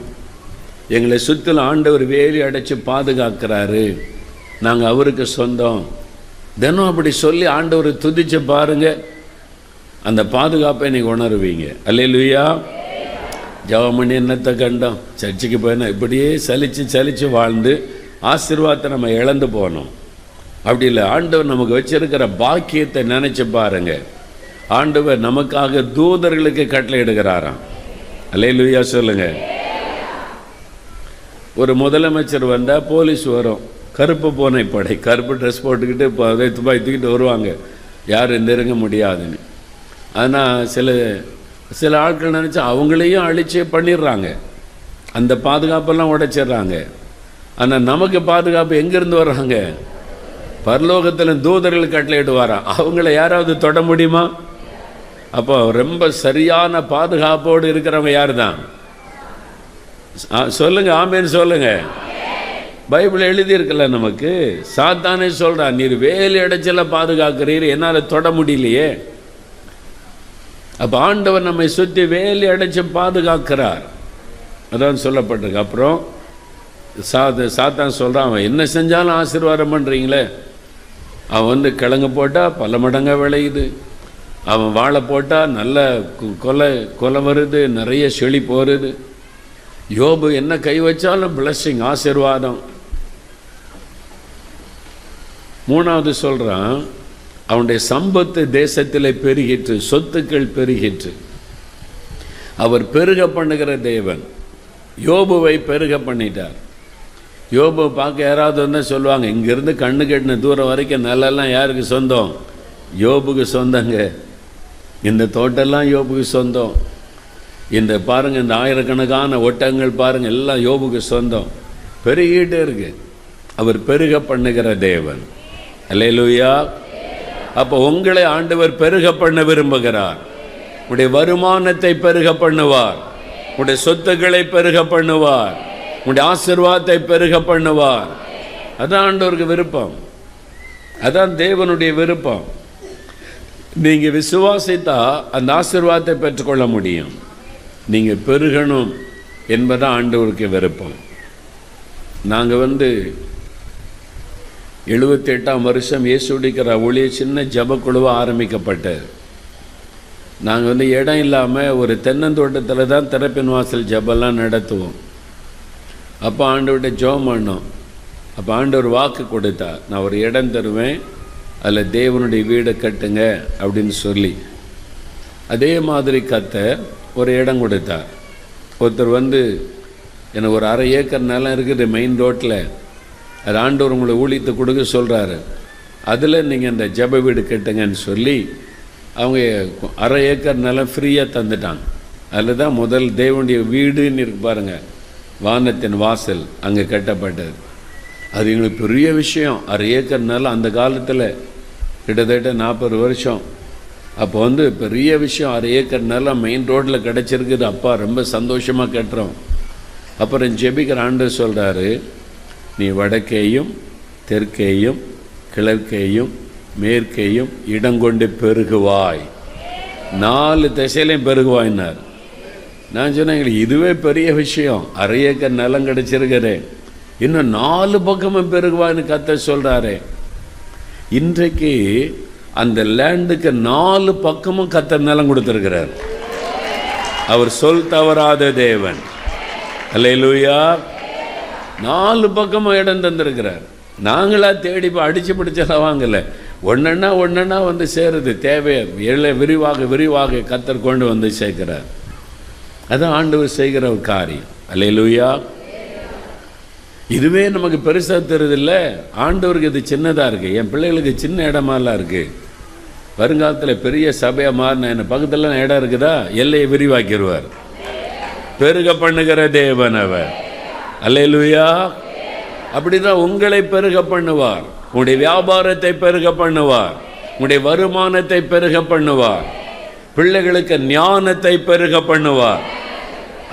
எங்களை சுற்றிலும் ஆண்டவர் வேலி அடைச்சி பாதுகாக்கிறாரு, நாங்கள் அவருக்கு சொந்தம். தினம் அப்படி சொல்லி ஆண்டவரை துதிச்சு பாருங்க, அந்த பாதுகாப்பை நீங்கள் உணருவீங்க. அல்லேலூயா. ஜெபம் பண்ணி என்னத்தை கண்டோம், சர்ச்சுக்கு போயினா இப்படியே சலிச்சு வாழ்ந்து ஆசீர்வாதத்தை நம்ம இழந்து போனோம். அப்படி இல்லை, ஆண்டவர் நமக்கு வச்சிருக்கிற பாக்கியத்தை நினைச்சு பாருங்க. ஆண்டவர் நமக்காக தூதர்களுக்கு கட்டளை இடுகிறாராம். அல்லேலூயா சொல்லுங்க. ஒரு முதலமைச்சர் வந்தால் போலீஸ் வரும், கருப்பு பூனை படை, கருப்பு ட்ரெஸ் போட்டுக்கிட்டு துப்பாக்கி தூக்கிட்டு வருவாங்க, யாரும் நெருங்க முடியாதுன்னு. ஆனால் சில ஆட்கள் நினச்சா அவங்களையும் அழிச்சே பண்ணிடுறாங்க, அந்த பாதுகாப்பெல்லாம் உடைச்சிடுறாங்க. ஆனால் நமக்கு பாதுகாப்பு எங்கேருந்து வர்றாங்க? பரலோகத்தில் தூதர்கள் கட்டளையிடுவாராம், அவங்கள யாராவது தொட முடியுமா? அப்போ ரொம்ப சரியான பாதுகாப்போடு இருக்கிறவங்க யார் தான்? சொல்லுங்க, ஆமேன்னு சொல்லுங்க. பைபிள் எழுதியிருக்கல நமக்கு. சாத்தானே சொல்கிறான், நீர் வேலி அடைச்சல பாதுகாக்கிறீர், என்னால் தொட முடியலையே. அப்போ ஆண்டவர் நம்மை சுற்றி வேலி அடைச்சு பாதுகாக்கிறார், அதான் சொல்லப்பட்டிருக்கு. அப்புறம் சாத்தான் சொல்கிறான், அவன் என்ன செஞ்சாலும் ஆசீர்வாதம் பண்ணுறீங்களே. அவன் கிழங்கு போட்டால் பல மடங்காக விளையுது, அவன் வாழை போட்டால் நல்ல கொலை வருது, நிறைய செழிப்பு வருது. யோபு என்ன கை வச்சாலும் பிளஸ்ஸிங், ஆசீர்வாதம். மூணாவது சொல்கிறான், அவனுடைய சம்பத்து தேசத்தில் பெருகிற்று, சொத்துக்கள் பெருகிற்று. அவர் பெருக பண்ணுகிற தேவன். யோபுவை பெருக பண்ணிட்டார். யோபு பார்க்க யாராவது வந்தால் சொல்லுவாங்க, இங்கேருந்து கண்ணு கட்டின தூரம் வரைக்கும் நிலெல்லாம் யாருக்கு சொந்தம்? யோபுக்கு சொந்தங்க. இந்த தோட்டெல்லாம் யோபுக்கு சொந்தம். இந்த பாருங்கள், இந்த ஆயிரக்கணக்கான ஒட்டகங்கள் பாருங்கள், எல்லாம் யோபுக்கு சொந்தம். பெருகிட்டே இருக்கு. அவர் பெருக பண்ணுகிற தேவன். அல்லேலூயா. அப்போ உங்களை ஆண்டவர் பெருக பண்ண விரும்புகிறார். உடைய வருமானத்தை பெருக பண்ணுவார், உடைய சொத்துக்களை பெருக பண்ணுவார், உடைய ஆசீர்வாதத்தை பெருக பண்ணுவார். அதான் ஆண்டவருக்கு விருப்பம், அதான் தேவனுடைய விருப்பம். நீங்கள் விசுவாசித்தா அந்த ஆசீர்வாதத்தை பெற்றுக்கொள்ள முடியும். நீங்கள் பெருகணும் என்பதான் ஆண்டவருக்கு விருப்பம். நாங்கள் 78ஆம் வருஷம் இயேசுடிக்கிற ஊழிய சின்ன ஜபக்குழுவாக ஆரம்பிக்கப்பட்டது. நாங்கள் இடம் இல்லாமல் ஒரு தென்னந்தோட்டத்தில் தான் திறப்பின் வாசல் ஜபெல்லாம் நடத்துவோம். அப்போ ஆண்டவர்கிட்ட ஜெபம் பண்ணோம். அப்போ ஆண்டவர் வாக்கு கொடுத்தார், நான் ஒரு இடம் தருவேன், அதில் தேவனுடைய வீடை கட்டுங்க அப்படின்னு சொல்லி. அதே மாதிரி கர்த்தர் ஒரு இடம் கொடுத்தார். ஒருத்தர் எனக்கு ஒரு 1/2 ஏக்கர் நிலம் இருக்குது மெயின் ரோட்டில், அது ஆண்டவர் உங்களை ஊழியத்தை கொடுக்க சொல்கிறாரு, அதில் நீங்கள் இந்த ஜப வீடு கட்டுங்கன்னு சொல்லி அவங்க 1/2 ஏக்கர் நிலம் ஃப்ரீயாக தந்துட்டாங்க. அதில் தான் முதல் தேவனுடைய வீடுன்னு இருக்கு பாருங்கள், வானத்தின் வாசல் அங்கே கட்டப்பட்டது. அது எங்களுக்கு பெரிய விஷயம். 1/2 ஏக்கர் நிலம் அந்த காலத்தில் கிட்டத்தட்ட 40 வருஷம். அப்போ பெரிய விஷயம். 1/2 ஏக்கர் நிலம் மெயின் ரோட்டில் கிடச்சிருக்குது. அப்பா ரொம்ப சந்தோஷமாக கட்டுறோம். அப்புறம் ஜெபிக்கிற ஆண்டவர் சொல்கிறாரு, நீ வடக்கேயும் தெற்கேயும் கிழக்கேயும் மேற்கேயும் இடங்கொண்டு பெருகுவாய், 4 திசையிலையும் பெருகுவாயினார். நான் சொன்னேன், எங்களுக்கு இதுவே பெரிய விஷயம். 1/2 ஏக்கர் நிலம் கிடச்சிருக்கிறேன், இன்னும் 4 பக்கமும் பெருகுவான்னு கர்த்தர் சொல்கிறாரு. இன்றைக்கு அந்த லேண்டுக்கு 4 பக்கமும் கர்த்தர் நிலம் கொடுத்துருக்கிறார். அவர் சொல் தவறாத தேவன். அல்லேலூயா. 4 பக்கமும் இடம் தந்திருக்கிறார். நாங்களா தேடி அடித்து பிடிச்சலாம் வாங்கலை, ஒன்றா சேருது. தேவையை விரிவாக கர்த்தர் கொண்டு சேர்க்கிறார். அதான் ஆண்டவர் செய்கிற ஒரு காரியம். அல்லேலூயா. இதுவே நமக்கு பெருசாக தெரியுதில்ல, ஆண்டவருக்கு இது சின்னதாக இருக்குது. என் பிள்ளைகளுக்கு சின்ன இடமாலாம் இருக்குது. வருங்காலத்தில் பெரிய சபையாக மாறின என்ன பக்கத்தில் இடம் இருக்குதா, எல்லையை விரிவாக்கிடுவார். பெருக பண்ணுகிற தேவன் அவர். அல்லேலூயா. அப்படிதான் உங்களை பெருக பண்ணுவார், உங்களுடைய வியாபாரத்தை பெருக பண்ணுவார், உங்களுடைய வருமானத்தை பெருக பண்ணுவார், பிள்ளைகளுக்கு ஞானத்தை பெருக பண்ணுவார்.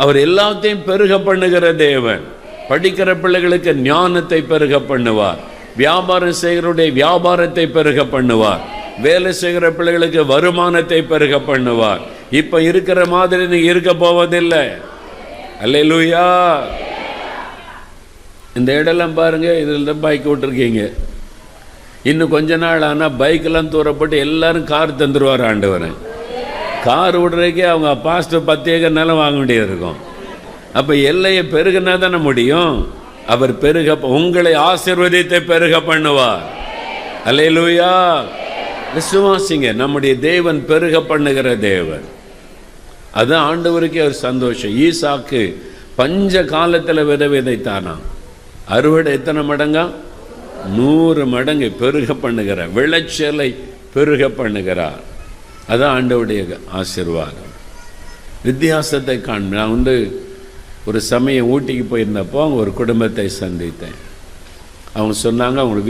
அவர் எல்லாத்தையும் பெருக பண்ணுகிற தேவன். படிக்கிற பிள்ளைகளுக்கு ஞானத்தை பெருக பண்ணுவார், வியாபாரம் செய்கிறவருடைய வியாபாரத்தை பெருக பண்ணுவார், வேலை செய்கிற பிள்ளைகளுக்கு வருமானத்தை பெருக பண்ணுவார். இப்போ இருக்கிற மாதிரி நீங்க இருக்க போவதில்லை. அல்லேலூயா. இந்த இடம்லாம் பாருங்க, இதில் தான் பைக் விட்டுருக்கீங்க. இன்னும் கொஞ்ச நாள் ஆனால் பைக்கெல்லாம் தூரப்பட்டு எல்லாரும் கார் தந்துடுவார் ஆண்டவர். கார் விடுறதுக்கே அவங்க பாஸ்டர் 10 ஏக்கர் நிலம் வாங்க வேண்டியது இருக்கும். அப்போ எல்லையை பெருகினா தானே முடியும். அவர் பெருக உங்களை ஆசீர்வதித்தை பெருக பண்ணுவார். அல்லேலூயா. விசுவாசிங்க, நம்முடைய தேவன் பெருக பண்ணுகிற தேவன். அதுதான் ஆண்டவருக்கே ஒரு சந்தோஷம். ஈசாக்கு பஞ்ச காலத்தில் விதைத்தானா, அறுவடை எத்தனை மடங்கா? 100 மடங்கு பெருக பண்ணுகிறார். விளைச்சலை பெருக பண்ணுகிறார். அதான் ஆண்டவருடைய ஆசீர்வாதம். வித்தியாசத்தை காண்பேன். நான் ஒரு சமயம் ஊட்டிக்கு போயிருந்தப்போ அவங்க ஒரு குடும்பத்தை சந்தித்தேன். அவங்க சொன்னாங்க, அவங்க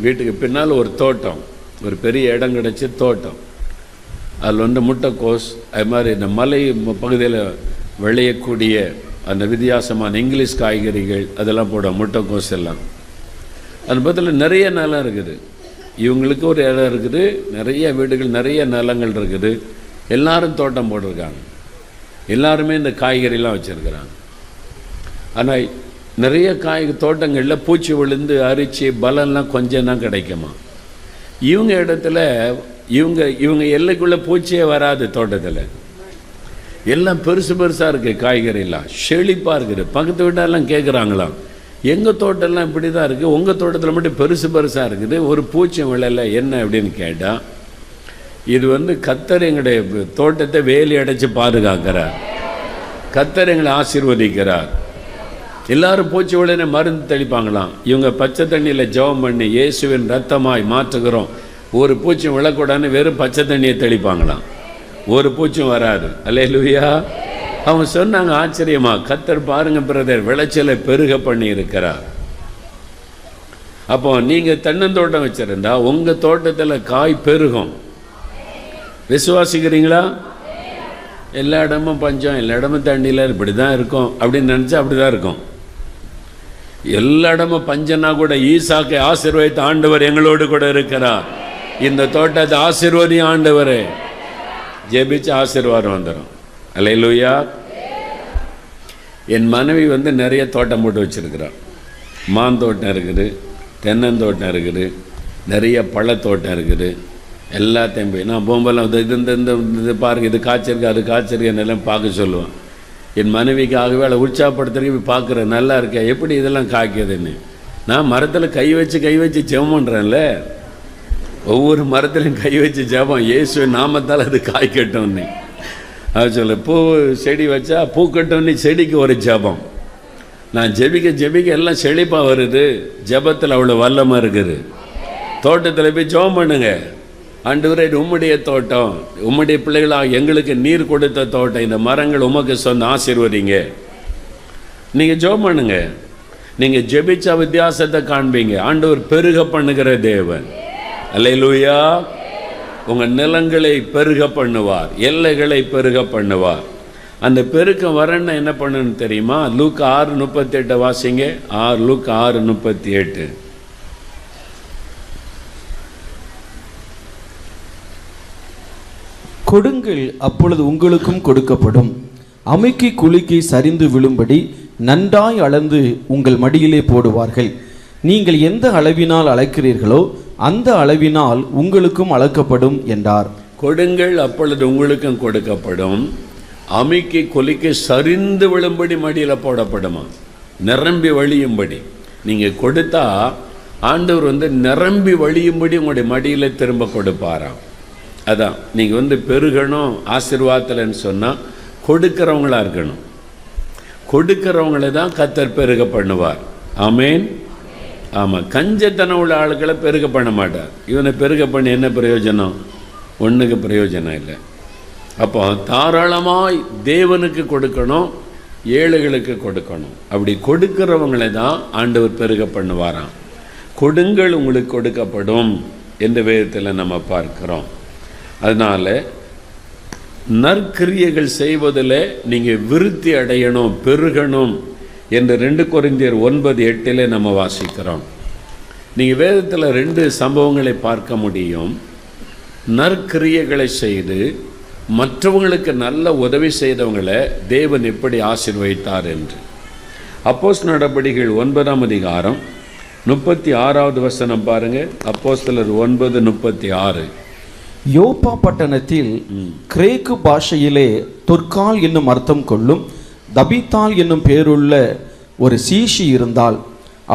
வீட்டுக்கு பின்னால் ஒரு தோட்டம், ஒரு பெரிய இடம் கிடச்சி தோட்டம். அதில் முட்டைக்கோஸ், அது மாதிரி இந்த மலை பகுதியில் விளையக்கூடிய அந்த வித்தியாசமான இங்கிலீஷ் காய்கறிகள் அதெல்லாம் போடும், முட்டைக்கோஸ் எல்லாம். அது பக்கத்தில் நிறைய நிலம் இருக்குது. இவங்களுக்கு ஒரு இடம் இருக்குது, நிறைய வீடுகள், நிறைய நிலங்கள் இருக்குது. எல்லாரும் தோட்டம் போட்டிருக்காங்க, எல்லாருமே இந்த காய்கறிலாம் வச்சுருக்கிறாங்க. ஆனால் நிறைய தோட்டங்களில் பூச்சி விழுந்து அரிச்சு பலம்லாம் கொஞ்சம் தான் கிடைக்குமா. இவங்க இடத்துல இவங்க எல்லைக்குள்ளே பூச்சியே வராது. தோட்டத்தில் எல்லாம் பெருசாக இருக்குது, காய்கறிலாம் செழிப்பாக இருக்குது. பக்கத்து வீட்டெல்லாம் கேட்குறாங்களாம், எங்கள் தோட்டம்லாம் இப்படி தான் இருக்குது, உங்கள் தோட்டத்தில் மட்டும் பெருசாக இருக்குது, ஒரு பூச்சி விழலை என்ன அப்படின்னு கேட்டால், இது கர்த்தர் எங்களுடைய தோட்டத்தை வேலி அடைச்சி பாதுகாக்கிறார், கர்த்தர் எங்களை ஆசீர்வதிக்கிறார். எல்லாரும் பூச்சி உடனே மருந்து தெளிப்பாங்களாம். இவங்க பச்சை தண்ணியில் ஜெபம் பண்ணி இயேசுவின் ரத்தமாய் மாற்றுகிறோம், ஒரு பூச்சும் விழக்கூடாதுன்னு வெறும் பச்சை தண்ணியை தெளிப்பாங்களாம், ஒரு பூச்சும் வராது. அல்லேலூயா. அவங்க சொன்னாங்க ஆச்சரியமா, கர்த்தர் பாருங்க பிரதர் விளைச்சலை பெருக பண்ணி இருக்கிறார். அப்போ நீங்கள் தென்னந்தோட்டம் வச்சுருந்தா உங்கள் தோட்டத்தில் காய் பெருகும். விசுவாசிக்கிறீங்களா? எல்லா இடமும் பஞ்சம், எல்லா இடமும் தண்ணியில் இப்படி தான் இருக்கும் அப்படின்னு நினச்சா அப்படி தான் இருக்கும். எல்லா இடமும் பஞ்சம்னா கூட ஈசாக்கை ஆசீர்வதித்த ஆண்டவர் எங்களோடு கூட இருக்கிறார். இந்த தோட்டத்தை ஆசீர்வதி ஆண்டவரே, ஜெபிச்சு ஆசீர்வாதம் வந்துடும். அல்லேலூயா. என் மனைவி நிறைய தோட்டம் போட்டு வச்சுருக்கிறார். மாந்தோட்டம் இருக்குது, தென்னந்தோட்டம் இருக்குது, நிறைய பழத்தோட்டம் இருக்குது. எல்லாத்தையும் போய் நான் போகும்போதெல்லாம் இது பாருங்கள், இது காய்ச்சிருக்கு, அது காய்ச்சிருக்கு என்னெல்லாம் பார்க்க சொல்லுவேன். என் மனைவிக்காகவே அவளை உற்சாகப்படுத்துறதுக்கு போய் பார்க்குறேன், நல்லா இருக்கா, எப்படி இதெல்லாம் காய்க்குதுன்னு. நான் மரத்தில் கை வச்சு ஜெபம் பண்ணுறேன்ல, ஒவ்வொரு மரத்துலையும் கை வச்சு ஜெபம், இயேசுவின் நாமத்தால் அது காய்க்கட்டும்னு. அது சொல்ல, பூ செடி வச்சா பூக்கட்டும்னு செடிக்கு ஒரு ஜெபம். நான் ஜெபிக்க எல்லாம் செழிப்பாக வருது. ஜெபத்தில் அவ்வளோ வல்லமாக இருக்குது. தோட்டத்தில் போய் ஜெபம் பண்ணுங்க. ஆண்டவரே, உம்முடைய தோட்டம், உம்முடைய பிள்ளைகளாக எங்களுக்கு நீர் கொடுத்த தோட்டம், இந்த மரங்கள் உமக்கு சொந்த ஆசீர்வதிங்க. நீங்கள் ஜெபம் பண்ணுங்க. நீங்கள் ஜெபிச்சா வித்தியாசத்தை காண்பீங்க. ஆண்டவர் பெருக பண்ணுகிற தேவன். அல்லேலூயா. உங்கள் நிலங்களை பெருக பண்ணுவார், எல்லைகளை பெருக பண்ணுவார். அந்த பெருக்கம் வரன்னு என்ன பண்ணணும்னு தெரியுமா? லூக்கா 6:38 வாசிங்க. லூக்கா 6:38. கொடுங்கள், அப்பொழுது உங்களுக்கும் கொடுக்கப்படும். அமுக்கி குலுக்கி சரிந்து விழும்படி நன்றாய் அளந்து உங்கள் மடியிலே போடுவார்கள். நீங்கள் எந்த அளவினால் அளக்கிறீர்களோ அந்த அளவினால் உங்களுக்கும் அளக்கப்படும் என்றார். கொடுங்கள், அப்பொழுது உங்களுக்கும் கொடுக்கப்படும். அமுக்கி குலுக்கி சரிந்து விழும்படி மடியில் போடப்படுமா, நிரம்பி வழியும்படி. நீங்கள் கொடுத்தா ஆண்டவர் நிரம்பி வழியும்படி உங்களுடைய மடியில் திரும்ப கொடுப்பாராம். அதான் நீங்கள் பெருகணும் ஆசீர்வாதத்தில்னு சொன்னால் கொடுக்கிறவங்களா இருக்கணும். கொடுக்கிறவங்களை தான் கர்த்தர் பெருக பண்ணுவார். ஆமேன். ஆமாம், கஞ்சத்தனம் உள்ள ஆளுக்களை பெருக பண்ண மாட்டார். இவனை பெருக பண்ணி என்ன பிரயோஜனம்? ஒன்றுக்கு பிரயோஜனம் இல்லை. அப்போ தாராளமாய் தேவனுக்கு கொடுக்கணும், ஏழைகளுக்கு கொடுக்கணும். அப்படி கொடுக்கிறவங்களை தான் ஆண்டவர் பெருக பண்ணுவாராம். கொடுங்கள், உங்களுக்கு கொடுக்கப்படும் என்ற வேதத்தில் நம்ம பார்க்கிறோம். அதனால் நற்கிரியைகள் செய்வதில் நீங்கள் விருத்தி அடையணும், பெருகணும் என்று 2 கொரிந்தியர் 9:8 நம்ம வாசிக்கிறோம். நீங்கள் வேதத்தில் 2 சம்பவங்களை பார்க்க முடியும். நற்கிரியைகளை செய்து மற்றவங்களுக்கு நல்ல உதவி செய்தவங்களை தேவன் எப்படி ஆசீர்வதித்தார் என்று. அப்போஸ்தலர் நடபடிகள் 9ஆம் அதிகாரம் 36வது வசனம் பாருங்க. அப்போஸ்தலர் 9:36. யோப்பா பட்டணத்தில் கிரேக்கு பாஷையிலே தொற்கால் என்னும் அர்த்தம் கொள்ளும் தபித்தாள் என்னும் பேருள்ள ஒரு சீஷி இருந்தாள்.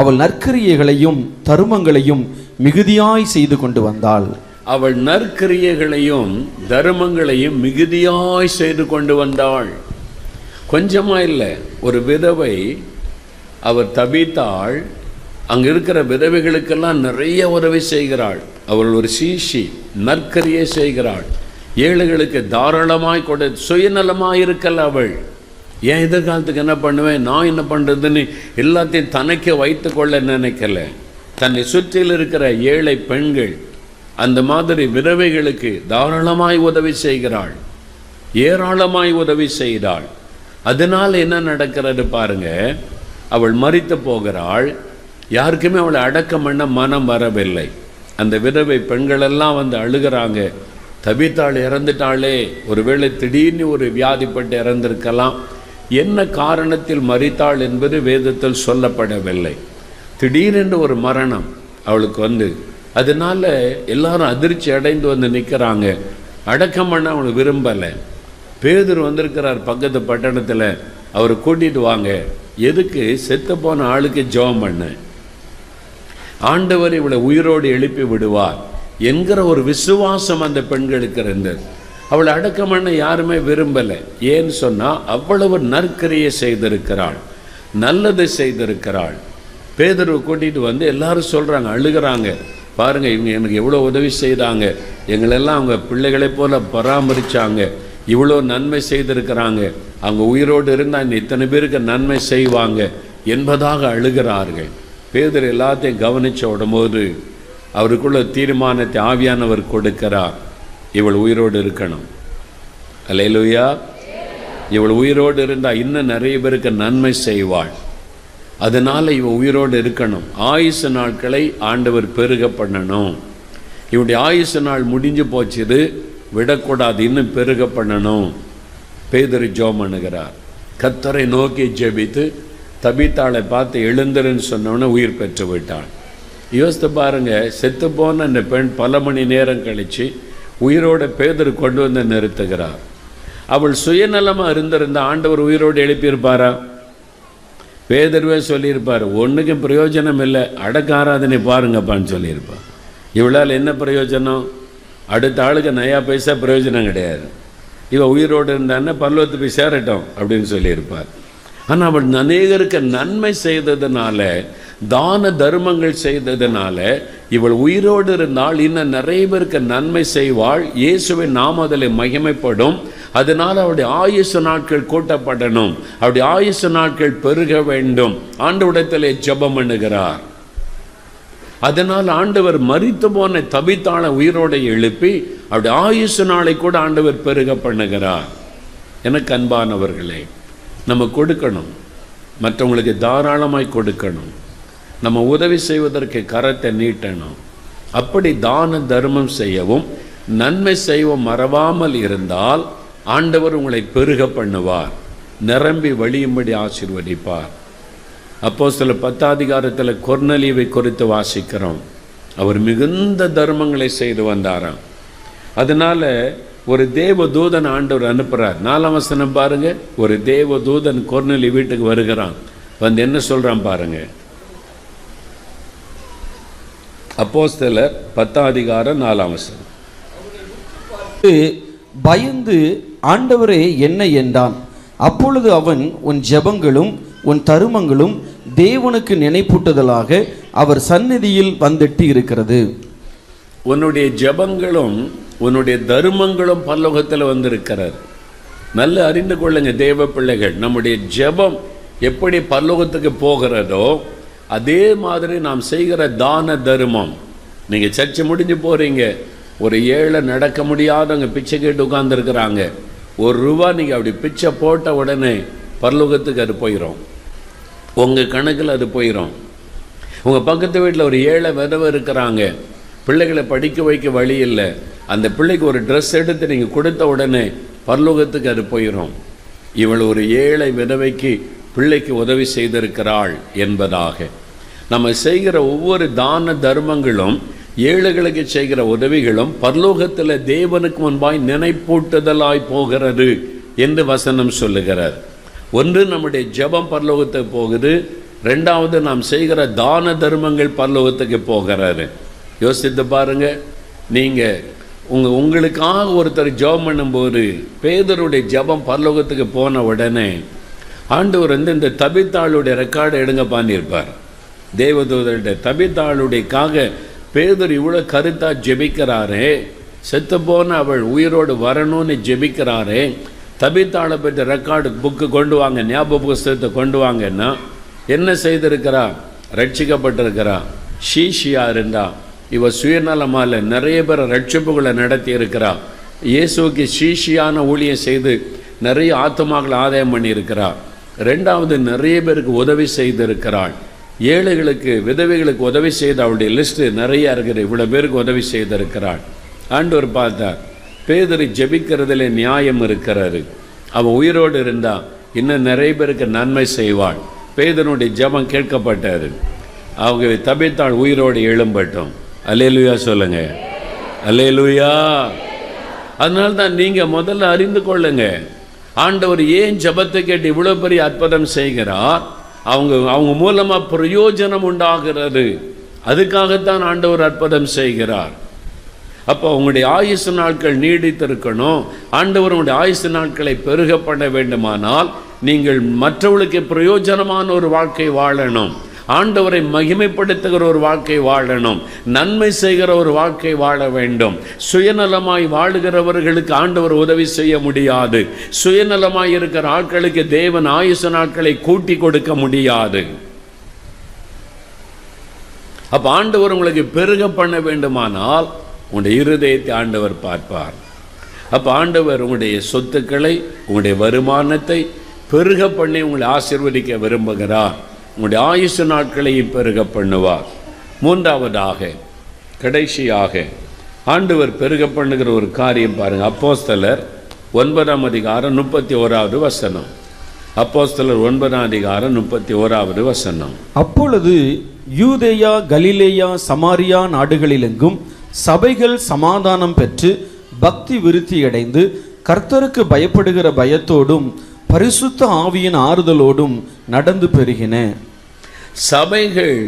அவள் நற்கிரியைகளையும் தருமங்களையும் மிகுதியாய் செய்து கொண்டு வந்தாள். அவள் நற்கிரியைகளையும் தருமங்களையும் மிகுதியாய் செய்து கொண்டு வந்தாள். கொஞ்சமா இல்லை. ஒரு விதவை, அவர் தபித்தாள், அங்கே இருக்கிற விதவைகளுக்கெல்லாம் நிறைய உதவி செய்கிறாள். அவள் ஒரு சீஷி, நற்கரியை செய்கிறாள். ஏழைகளுக்கு தாராளமாய் கொடு, சுயநலமாய் இருக்கல அவள். ஏன் எதிர்காலத்துக்கு என்ன பண்ணுவேன், நான் என்ன பண்ணுறதுன்னு எல்லாத்தையும் தனக்கே வைத்து கொள்ள நினைக்கல. தன்னை சுற்றில் இருக்கிற ஏழை பெண்கள், அந்த மாதிரி விதவைகளுக்கு தாராளமாய் உதவி செய்கிறாள், ஏராளமாய் உதவி செய்தாள். அதனால் என்ன நடக்கிறது பாருங்க, அவள் மரித்து போகிறாள். யாருக்குமே அவளை அடக்கம் பண்ண மனம் வரவில்லை. அந்த விதவை பெண்களெல்லாம் அழுகிறாங்க, தபித்தாள் இறந்துட்டாளே, ஒருவேளை திடீர்னு ஒரு வியாதிப்பட்டு இறந்திருக்கலாம். என்ன காரணத்தில் மரித்தாள் என்பது வேதத்தில் சொல்லப்படவில்லை. திடீரென்று ஒரு மரணம் அவளுக்கு அதனால எல்லாரும் அதிர்ச்சி அடைந்து நிற்கிறாங்க. அடக்கம் பண்ண அவளுக்கு விரும்பலை. பேதுரு வந்திருக்கிறார் பக்கத்து பட்டணத்தில், அவரை கூட்டிட்டு வாங்க. எதுக்கு? செத்து போன ஆளுக்கு ஜெபம் பண்ண, ஆண்டவர் இவளை உயிரோடு எழுப்பி விடுவார் என்கிற ஒரு விசுவாசம் அந்த பெண்களுக்கு இருந்தது. அவளை அடக்கம் பண்ண யாருமே விரும்பலை. ஏன்னு சொன்னால் அவ்வளவு நற்கிரியை செய்திருக்கிறாள். நல்லது செய்திருக்கிறாள். பேதுருவை கூட்டிகிட்டு வந்து எல்லாரும் சொல்கிறாங்க, அழுகிறாங்க. பாருங்கள், இவங்க எனக்கு எவ்வளோ உதவி செய்தாங்க, எங்களெல்லாம் அவங்க பிள்ளைகளைப் போல பராமரித்தாங்க, இவ்வளோ நன்மை செய்திருக்கிறாங்க, அவங்க உயிரோடு இருந்தால் இத்தனை பேருக்கு நன்மை செய்வாங்க என்பதாக அழுகிறார்கள். பேதுரு எல்லாத்தையும் கவனித்த உடம்போது அவருக்குள்ள தீர்மானத்தை ஆவியானவர் கொடுக்கிறார். இவள் உயிரோடு இருக்கணும். அல்லேலூயா. இவள் உயிரோடு இருந்தால் இன்னும் நிறைய பேருக்கு நன்மை செய்வாள். அதனால் இவள் உயிரோடு இருக்கணும். ஆயுசு நாட்களை ஆண்டவர் பெருக பண்ணணும். இவருடைய ஆயுசு நாள் முடிஞ்சு போச்சுது, விடக்கூடாது, இன்னும் பெருக பண்ணணும். பேதுரு ஜெபம் பண்ணுகிறார். கர்த்தரை நோக்கி ஜெபித்து தபீத்தாளை பார்த்து எழுந்திருன்னு சொன்னோன்னே உயிர் பெற்று விட்டாள். யோசித்து பாருங்க, செத்து போன அந்த பெண் பல மணி நேரம் கழித்து உயிரோட பேதுரு கொண்டு வந்து நிறுத்துகிறார். அவள் சுயநலமாக இருந்திருந்த ஆண்டவர் உயிரோடு எழுப்பியிருப்பாரா? பேதுருவே சொல்லியிருப்பார், ஒன்றுக்கும் பிரயோஜனம் இல்லை, அடக்க ஆராதனை பாருங்கப்பான்னு சொல்லியிருப்பார். இவளால் என்ன பிரயோஜனம்? அடுத்த ஆளுக்கு நயா பைசா பிரயோஜனம் கிடையாது. இவள் உயிரோடு இருந்தான்னா பரலோகத்து போய் சேரட்டும் அப்படின்னு சொல்லியிருப்பார். ஆனால் அவள் அநேகருக்கு நன்மை செய்ததுனால, தான தர்மங்கள் செய்ததுனால இவள் உயிரோடு இருந்தால் இன்னும் நிறைய பேருக்கு நன்மை செய்வாள். இயேசுவின் நாமத்திலே மகிமைப்படும். அதனால் அவருடைய ஆயுசு நாட்கள் கூட்டப்படணும், அவருடைய ஆயுசு நாட்கள் பெருக வேண்டும். ஆண்டவரிடத்திலே ஜெபம் பண்ணுகிறார். அதனால் ஆண்டவர் மரித்து போன தபீத்தாளை உயிரோடு எழுப்பி அவருடைய ஆயுசு நாளை கூட ஆண்டவர் பெருக பண்ணுகிறார். எனக்கு அன்பானவர்களே, நம்ம கொடுக்கணும், மற்றவங்களுக்கு தாராளமாய் கொடுக்கணும். நம்ம உதவி செய்வதற்கு கரத்தை நீட்டணும். அப்படி தான தர்மம் செய்யவும் நன்மை செய்யவும் மறவாமல் இருந்தால் ஆண்டவர் உங்களை பெருக பண்ணுவார், நிரம்பி வழியும்படி ஆசீர்வதிப்பார். அப்போஸ்தலர் 10ஆம் அதிகாரத்தில் கொர்நேலியுவை குறித்து வாசிக்கிறோம். அவர் மிகுந்த தர்மங்களை செய்து வந்தாராம். அதனால் ஒரு தேவதூதன் ஆண்டவர் அனுப்புகிறார். 4ஆம் வசனம் பாருங்க. ஒரு தேவதூதன் கொர்நேலி வீட்டுக்கு வருகிறான். வந்து என்ன சொல்கிறான் பாருங்க. அப்போஸ்தலர் 10ஆம் அதிகாரம் 4ஆம் வசனம். பயந்து ஆண்டவரே என்ன என்றான். அப்பொழுது அவன், உன் ஜெபங்களும் உன் தருமங்களும் தேவனுக்கு நினைப்பூட்டுதலாக அவர் சந்நிதியில் வந்துட்டு இருக்கிறது. உன்னுடைய ஜெபங்களும் உன்னுடைய தர்மங்களும் பரலோகத்தில் வந்திருக்கிறது. நல்ல அறிந்து கொள்ளுங்க தேவ பிள்ளைகள், நம்முடைய ஜெபம் எப்படி பரலோகத்துக்கு போகிறதோ அதே மாதிரி நாம் செய்கிற தான தர்மம். நீங்கள் சர்ச்சை முடிஞ்சு போகிறீங்க, ஒரு ஏழை நடக்க முடியாதவங்க பிச்சை கேட்டு உட்கார்ந்துருக்கிறாங்க. ₹1 நீங்கள் அப்படி பிச்சை போட்ட உடனே பரலோகத்துக்கு அது போயிடும், உங்கள் கணக்கில் அது போயிடும். உங்கள் பக்கத்து வீட்டில் ஒரு ஏழை விதவை இருக்கிறாங்க, பிள்ளைகளை படிக்க வைக்க வழி இல்லை, அந்த பிள்ளைக்கு ஒரு ட்ரெஸ் எடுத்து நீங்கள் கொடுத்த உடனே பரலோகத்துக்கு அது போயிடும். இவள் ஒரு ஏழை விதவைக்கு பிள்ளைக்கு உதவி செய்திருக்கிறாள் என்பதாக. நம்ம செய்கிற ஒவ்வொரு தான தர்மங்களும், ஏழைகளுக்கு செய்கிற உதவிகளும் பரலோகத்தில் தேவனுக்கு முன்பாய் நினைப்பூட்டுதலாய் போகிறது என்று வசனம் சொல்லுகிறார். ஒன்று, நம்முடைய ஜெபம் பரலோகத்துக்கு போகுது. ரெண்டாவது, நாம் செய்கிற தான தர்மங்கள் பரலோகத்துக்கு போகிறாரு. யோசித்து பாருங்க, நீங்கள் உங்களுக்காக ஒருத்தர் ஜெபம் பண்ணும்போது பேதுருடைய ஜெபம் பரலோகத்துக்கு போன உடனே ஆண்டவர் இந்த தபீத்தாளுடைய ரெக்கார்டை எடுங்க பண்ணியிருப்பார். தேவதூதருடைய தபீத்தாளுடையக்காக பேதுரு இவ்வளோ கருத்தாக ஜெபிக்கிறாரே, செத்து போன அவள் உயிரோடு வரணும்னு ஜெபிக்கிறாரே, தபீத்தாளை பற்றி ரெக்கார்டு புக்கு கொண்டு வாங்க, ஞாபக புஸ்தகத்தை கொண்டு வாங்கன்னா என்ன செய்திருக்கிறா? ரட்சிக்கப்பட்டிருக்கிறா, ஷீஷியா இருந்தா. இவ சுயநலமால நிறைய பேர் ரட்சிப்புகளை நடத்தி இருக்கிறா. இயேசுக்கு ஷீஷியான ஊழியம் செய்து நிறைய ஆத்மாக்களை ஆதாயம் பண்ணியிருக்கிறா. ரெண்டாவது, நிறைய பேருக்கு உதவி செய்திருக்கிறாள். ஏழைகளுக்கு விதவைகளுக்கு உதவி செய்த அவளுடைய லிஸ்ட்டு நிறைய இருக்குது. இவ்வளோ பேருக்கு உதவி செய்திருக்கிறாள். ஆண்டவர் பார்த்தார், பேதுரு ஜெபிக்கிறதுல நியாயம் இருக்கிறாரு, அவன் உயிரோடு இருந்தா இன்னும் நிறைய பேருக்கு நன்மை செய்வாள். பேதுருடைய ஜெபம் கேட்கப்பட்டாரு. அவங்க தபீத்தாள் உயிரோடு எழும்பட்டும். அல்லேலூயா சொல்லுங்க, அல்லேலூயா. அதனால்தான் நீங்கள் முதல்ல அறிந்து கொள்ளுங்க, ஆண்டவர் ஏன் ஜெபத்தை கேட்டு இவ்வளோ பெரிய அற்புதம் செய்கிறார். அவங்க மூலமாக பிரயோஜனம் உண்டாகிறது. அதுக்காகத்தான் ஆண்டவர் அற்புதம் செய்கிறார். அப்போ உங்களுடைய ஆயுசு நாட்கள் நீடித்திருக்கணும். ஆண்டவர் உங்களுடைய ஆயுசு நாட்களை பெருக பண்ண வேண்டுமானால் நீங்கள் மற்றவர்களுக்கு பிரயோஜனமான ஒரு வாழ்க்கை வாழணும், ஆண்டவரை மகிமைப்படுத்துகிற ஒரு வாழ்க்கை வாழணும், நன்மை செய்கிற ஒரு வாழ்க்கை வாழ வேண்டும். சுயநலமாய் வாழுகிறவர்களுக்கு ஆண்டவர் உதவி செய்ய முடியாது. சுயநலமாய் இருக்கிற ஆட்களுக்கு தேவன் ஆயுச நாட்களை கூட்டி கொடுக்க முடியாது. அப்ப ஆண்டவர் உங்களுக்கு பெருக பண்ண வேண்டுமானால் உங்களுடைய இருதயத்தை ஆண்டவர் பார்ப்பார். அப்ப ஆண்டவர் உங்களுடைய சொத்துக்களை, உங்களுடைய வருமானத்தை பெருக பண்ணி உங்களை ஆசீர்வதிக்க விரும்புகிறார். உங்களுடைய ஆயுசு நாட்களையும் பெருக பண்ணுவார். மூன்றாவதாக, கடைசியாக ஆண்டவர் பெருக பண்ணுகிற ஒரு காரியம் பாருங்க. அப்போஸ்தலர் 9ஆம் அதிகாரம் 31வது வசனம். அப்போஸ்தலர் 9ஆம் அதிகாரம் 31வது வசனம். அப்பொழுது யூதேயா, கலிலேயா, சமாரியா நாடுகளிலெங்கும் சபைகள் சமாதானம் பெற்று பக்தி விருத்தியடைந்து கர்த்தருக்கு பயப்படுகிற பயத்தோடும் பரிசுத்த ஆவியின் ஆறுதலோடும் நடந்து பெருகின. சபைகள்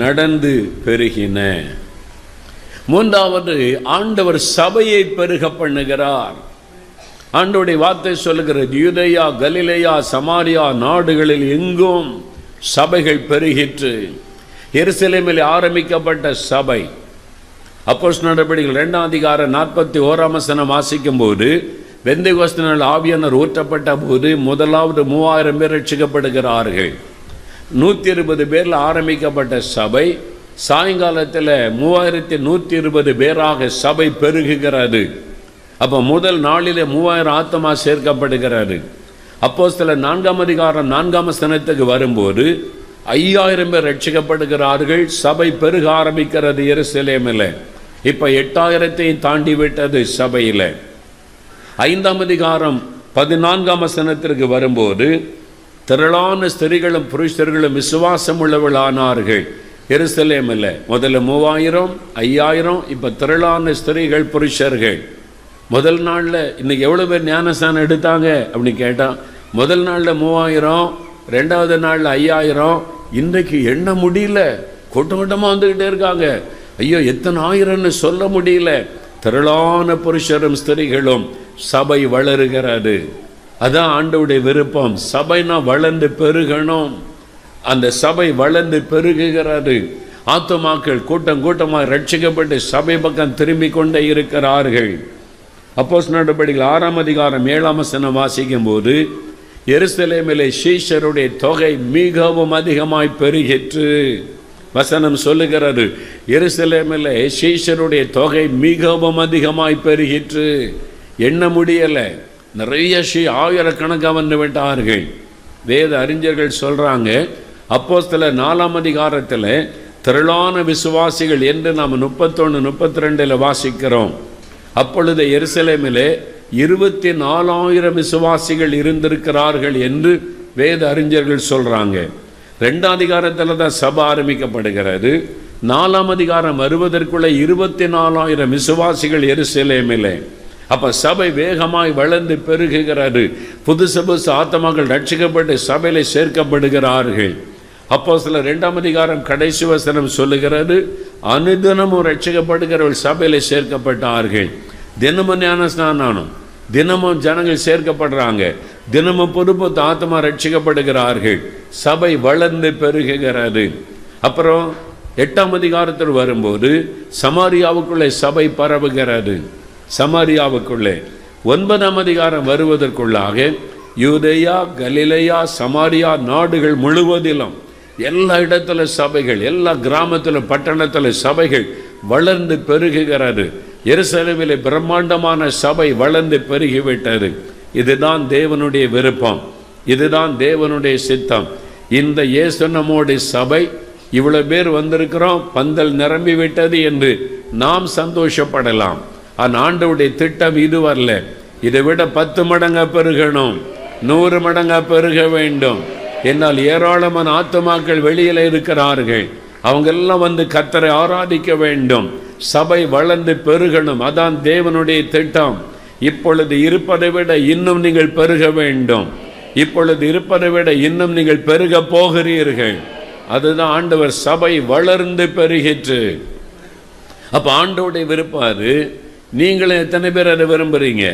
நடந்து பெருகின. மூன்றாவது, ஆண்டவர் சபையை பெருக பண்ணுகிறார். ஆண்டவருடைய வார்த்தை சொல்லுகிறது, யூதேயா, கலிலேயா, சமாரியா நாடுகளில் எங்கும் சபைகள் பெருகிற்று. எருசலேமில் ஆரம்பிக்கப்பட்ட சபை, அப்போஸ்தலர் நடபடிகள் 2ஆம் அதிகாரம் 41ஆம் வசனம் வாசிக்கும் போது, பெந்தெகோஸ்து நாள் ஆவியானவர் ஊற்றப்பட்ட போது முதலாவது 3000 பேர் ரட்சிக்கப்படுகிறார்கள். 120 பேரில் ஆரம்பிக்கப்பட்ட சபை சாயங்காலத்தில் 3120 பேராக சபை பெருகுகிறது. அப்போ முதல் நாளிலே 3000 ஆத்மா சேர்க்கப்படுகிறது. அப்போஸ்தலர் 4ஆம் அதிகாரம் 4ஆம் வசனத்துக்கு வரும்போது 5000 பேர் ரட்சிக்கப்படுகிறார்கள். சபை பெருக ஆரம்பிக்கிறது எருசலேமில். இப்போ 8000ஐ தாண்டி விட்டது சபையில். 5ஆம் அதிகாரம் 14ஆம் வசனத்திற்கு வரும்போது திரளான ஸ்திரீகளும் புருஷர்களும் விசுவாசம் உள்ளவர்களானார்கள் எருசலேமில். முதல்ல 3000, 5000, இப்போ திரளான ஸ்திரீகள் புருஷர்கள். முதல் நாளில் இன்னைக்கு எவ்வளோ பேர் ஞானஸ்தானம் எடுத்தாங்க அப்படின்னு கேட்டால், முதல் நாளில் 3000, 2வது நாளில் 5000, இன்றைக்கு எண்ண முடியல, கூட்டம் கூட்டமாக வந்துக்கிட்டே இருக்காங்க. ஐயோ, எத்தனை ஆயிரம்னு சொல்ல முடியல. திரளான புருஷரும் ஸ்திரீகளும், சபை வளருகிறது. அதான் ஆண்டவருடைய விருப்பம். சபைனா வளர்ந்து பெருகணும். அந்த சபை வளர்ந்து பெருகுகிறது. ஆத்துமாக்கள் கூட்டம் கூட்டமாக ரட்சிக்கப்பட்டு சபை பக்கம் திரும்பி கொண்டே இருக்கிறார்கள். அப்போஸ்தலர் நடபடிகள் 6ஆம் அதிகாரம் 7ஆம் வசனம் வாசிக்கும் போது, எருசலேமிலே சீஷருடைய தொகை மிகவும் அதிகமாய் பெருகிற்று. வசனம் சொல்லுகிறது, எருசலேமிலே சீஷருடைய தொகை மிகவும் அதிகமாய் பெருகிற்று. எண்ண முடியலை, நிறைய ஆயிரக்கணக்காக வந்து விட்டார்கள். வேத அறிஞர்கள் சொல்கிறாங்க, அப்போஸ்தலர் 4ஆம் அதிகாரத்தில் திரளான விசுவாசிகள் என்று நாம் 31, 32 வாசிக்கிறோம். அப்பொழுது எருசலேமிலே 24,000 விசுவாசிகள் இருந்திருக்கிறார்கள் என்று வேத அறிஞர்கள் சொல்கிறாங்க. 2ஆம் அதிகாரத்தில் தான் சபை ஆரம்பிக்கப்படுகிறது. 4ஆம் அதிகாரம் வருவதற்குள்ள 24,000 விசுவாசிகள் எருசலேமிலே. அப்போ சபை வேகமாய் வளர்ந்து பெருகுகிறது. புதுசு புதுசு ஆத்மாக்கள் ரட்சிக்கப்பட்டு சபையில் சேர்க்கப்படுகிறார்கள். அப்போஸ்தலர் 2ஆம் அதிகாரம் கடைசி வசனம் சொல்லுகிறது, அனுதினமும் ரட்சிக்கப்படுகிறவர்கள் சபையில் சேர்க்கப்பட்டார்கள். தினமும் ஞானஸ்நானம், தினமும் ஜனங்கள் சேர்க்கப்படுறாங்க. தினமும் புது புது ஆத்மா ரட்சிக்கப்படுகிறார்கள். சபை வளர்ந்து பெருகுகிறது. அப்புறம் 8ஆம் அதிகாரத்தில் வரும்போது சமாரியாவுக்குள்ளே சபை பரவுகிறது. சமாரியாவுக்குள்ளே 9ஆம் அதிகாரம் வருவதற்குள்ளாக யூதேயா, கலிலேயா, சமாரியா நாடுகள் முழுவதிலும் எல்லா இடத்துல சபைகள், எல்லா கிராமத்திலும் பட்டணத்தில் சபைகள் வளர்ந்து பெருகுகிறது. எருசலேமிலே பிரம்மாண்டமான சபை வளர்ந்து பெருகிவிட்டது. இதுதான் தேவனுடைய விருப்பம், இதுதான் தேவனுடைய சித்தம். இந்த இயேசு நம்முடைய சபை இவ்வளவு பேர் வந்திருக்கிறோம், பந்தல் நிரம்பி விட்டது என்று நாம் சந்தோஷப்படலாம். ஆனால் ஆண்டவருடைய திட்டம் இது வரல. இதை விட 10 மடங்காக பெருகணும், 100 மடங்காக பெருக வேண்டும். என்னால் ஏராளமான ஆத்துமாக்கள் வெளியில் இருக்கிறார்கள். அவங்கெல்லாம் வந்து கர்த்தரை ஆராதிக்க வேண்டும். சபை வளர்ந்து பெருகணும். அதான் தேவனுடைய திட்டம். இப்பொழுது இருப்பதை விட இன்னும் நீங்கள் பெருக வேண்டும். இப்பொழுது இருப்பதை விட இன்னும் நீங்கள் பெருக போகிறீர்கள். அதுதான் ஆண்டவர், சபை வளர்ந்து பெருகிற்று. அப்போ ஆண்டவருடைய விருப்பம் அது. நீங்களும் எத்தனை பேர் அதை விரும்புகிறீங்க?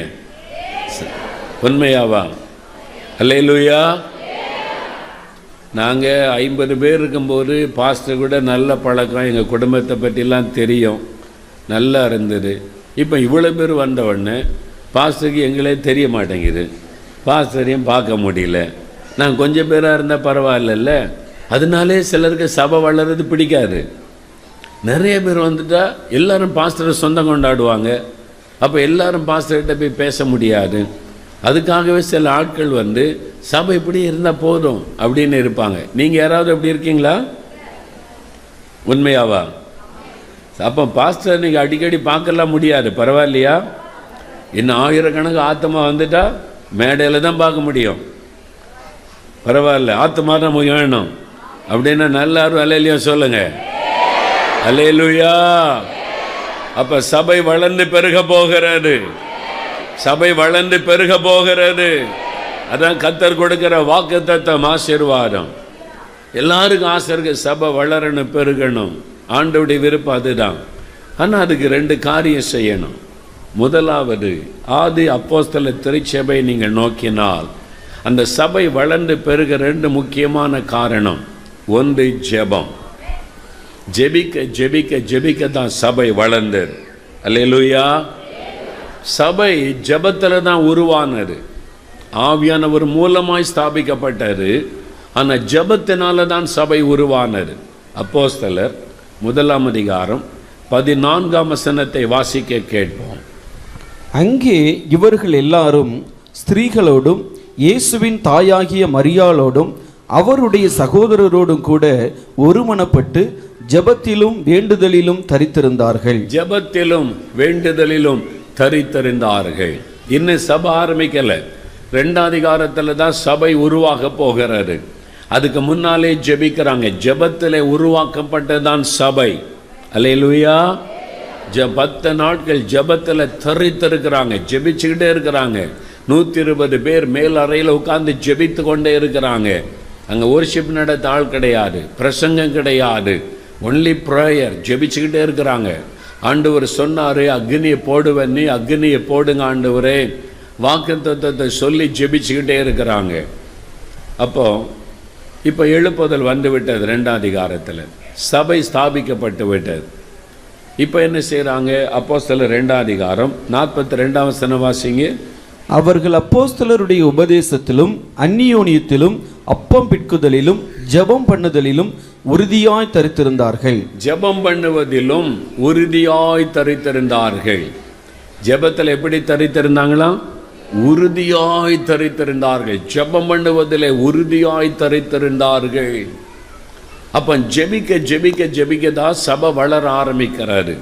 உண்மையாவா? அல்லேலூயா. நாங்கள் 50 பேர் இருக்கும்போது பாஸ்டர் கூட நல்ல பழக்கம், எங்கள் குடும்பத்தை பற்றிலாம் தெரியும், நல்லா இருந்தது. இப்போ இவ்வளோ பேர் வந்த உடனே பாஸ்டருக்கு எங்களே தெரிய மாட்டேங்குது, பாஸ்டரையும் பார்க்க முடியல. நான் கொஞ்சம் பேராக இருந்தால் பரவாயில்ல. அதனாலே சிலருக்கு சபை வளர்றது பிடிக்காது. நிறைய பேர் வந்துட்டா எல்லாரும் பாஸ்டரை சொந்தம் கொண்டாடுவாங்க. அப்போ எல்லாரும் பாஸ்டர்கிட்ட போய் பேச முடியாது. அதுக்காகவே சில ஆட்கள் வந்து சபை இப்படி இருந்தால் போதும் அப்படின்னு இருப்பாங்க. நீங்கள் யாராவது எப்படி இருக்கீங்களா? உண்மையாவா? அப்போ பாஸ்டர் நீங்கள் அடிக்கடி பார்க்கலாம் முடியாது, பரவாயில்லையா? இன்னும் ஆயிரக்கணக்கு ஆத்மா வந்துட்டா மேடையில் தான் பார்க்க முடியும். பரவாயில்ல, ஆத்மா தான் வேணும் அப்படின்னா நல்லாரும் அல்லேலூயா சொல்லுங்க. அல்லேலூயா. அப்போ சபை வளர்ந்து பெருக போகிறது, சபை வளர்ந்து பெருக போகிறது. அதான் கர்த்தர் கொடுக்கிற வாக்குத்தத்தம், ஆசீர்வாதம். எல்லாருக்கும் ஆசை இருக்கு, சபை வளரணும், பெருகணும். ஆண்டவருடைய விருப்பம் அதுதான். ஆனால் அதுக்கு 2 காரியம் செய்யணும். முதலாவது, ஆதி அப்போஸ்தல திருச்சபை நீங்கள் நோக்கினால் அந்த சபை வளர்ந்து பெருக 2 முக்கியமான காரணம். ஒன்று ஜெபம். ஜெபிக்க ஜெபிக்க ஜெபிக்க தான் சபை வளர்ந்தது. அல்லேலூயா. சபை ஜெபத்தில் தான் உருவானது, ஆவியானவர் மூலமாய் ஸ்தாபிக்கப்பட்டது. ஆனால் ஜெபத்தினால தான் சபை உருவானது. அப்போஸ்தலர் 1ஆம் அதிகாரம் 14ஆம் வசனத்தை வாசிக்க கேட்போம். அங்கே இவர்கள் எல்லாரும் ஸ்திரீகளோடும் இயேசுவின் தாயாகிய மரியாளோடும் அவருடைய சகோதரரோடும் கூட ஒருமனப்பட்டு ஜெபத்திலும் வேண்டுதலிலும் தரித்திருந்தார்கள். ஜெபத்திலும் வேண்டுதலிலும் தரித்திருந்தார்கள். இன்னும் சபை ஆரம்பிக்கல, 2ஆம் அதிகாரத்தில் தான் சபை உருவாக போகிறது. அதுக்கு முன்னாலே ஜெபிக்கிறாங்க. ஜெபத்தில் உருவாக்கப்பட்டதான் சபை. அல்லேலூயா. 10 நாட்கள் ஜெபத்தில் தரித்திருக்கிறாங்க, ஜெபிச்சுக்கிட்டே இருக்கிறாங்க. 120 பேர் மேல் அறையில் உட்கார்ந்து ஜெபித்து கொண்டே இருக்கிறாங்க. அங்கே ஒர்ஷிப் நடத்த ஆள் கிடையாது, பிரசங்கம் கிடையாது, ஒன்லி ப்ரேயர். ஜெபிச்சுக்கிட்டே இருக்கிறாங்க. ஆண்டவர் சொன்னார், அக்னியை போடுவேன், நீ அக்னியை போடுங்க ஆண்டவரே, வாக்குத்தத்தத்தை சொல்லி ஜெபிச்சுக்கிட்டே இருக்கிறாங்க. அப்போ இப்போ எழுப்புதல் வந்து விட்டது. 2ஆம் அதிகாரத்தில் சபை ஸ்தாபிக்கப்பட்டு விட்டது. இப்போ என்ன செய்கிறாங்க? அப்போஸ்தலர் 2ஆம் அதிகாரம் 42ஆம் வசனம் வாசிங்க. அவர்கள் அப்போஸ்தலருடைய உபதேசத்திலும் அந்நியோனியத்திலும் அப்பம் பிட்குதலிலும் ஜெபம் பண்ணுதலிலும் உறுதியாய் தரித்திருந்தார்கள். ஜெபம் பண்ணுவதிலும் உறுதியாய் தரித்திருந்தார்கள். ஜெபத்தில் எப்படி தரித்திருந்தாங்களாம்? உறுதியாய் தரித்திருந்தார்கள். ஜெபம் பண்ணுவதில் உறுதியாய் தரித்திருந்தார்கள். அப்போ ஜெபிக்க ஜெபிக்க ஜெபிக்க தான் சபை வளர ஆரம்பிக்கிறாரு.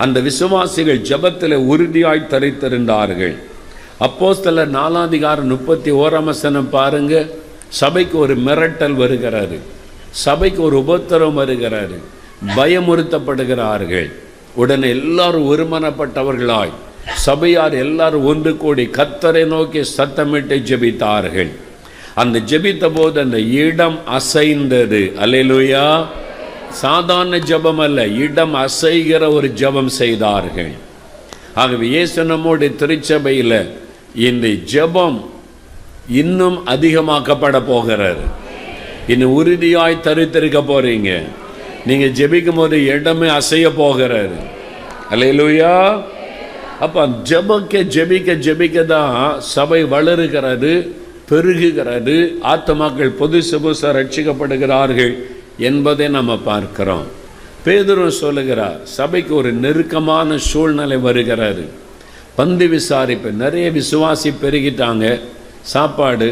அந்த விசுவாசிகள் ஜெபத்தில் உறுதியாய் தரித்திருந்தார்கள். அப்போஸ்தலர் 4ஆம் அதிகாரம் 31ஆம் வசனம் பாருங்க. சபைக்கு ஒரு மிரட்டல் வருகிறாரு, சபைக்கு ஒரு உபத்திரம் வருகிறாரு, பயமுறுத்தப்படுகிறார்கள். உடனே எல்லாரும் ஒருமனப்பட்டவர்களாய் சபையார் எல்லாரும் ஒன்று கூடி கர்த்தரை நோக்கி சத்தமிட்டு ஜெபித்தார்கள். அந்த ஜெபித்த போது அந்த இடம் அசைந்தது. அல்லேலூயா. சாதாரண ஜெபம் அல்ல, இடம் அசைகிற ஒரு ஜெபம் செய்தார்கள். ஆகவே இயேசு நம்முடைய திருச்சபையில் இந்த ஜெபம் இன்னும் அதிகமாக்கப்பட போகிறது. இன்னும் உறுதியாய் தரித்திருக்க போறீங்க. நீங்க ஜெபிக்கும் போது இடமே அசைய போகிறது. அல்லேலூயா. அப்போ ஜெபிக்க ஜெபிக்க ஜெபிக்க தான் சபை வளருகிறது, பெருகுகிறது, ஆத்துமாக்கள் புதுசு புதுசாக ரட்சிக்கப்படுகிறார்கள் என்பதை நம்ம பார்க்கிறோம். பேதுரு சொல்லுகிறார், சபைக்கு ஒரு நெருக்கமான சூழ்நிலை வருகிறது. பந்தி விசாரிப்பு, நிறைய விசுவாசி பெருகிட்டாங்க. சாப்பாடு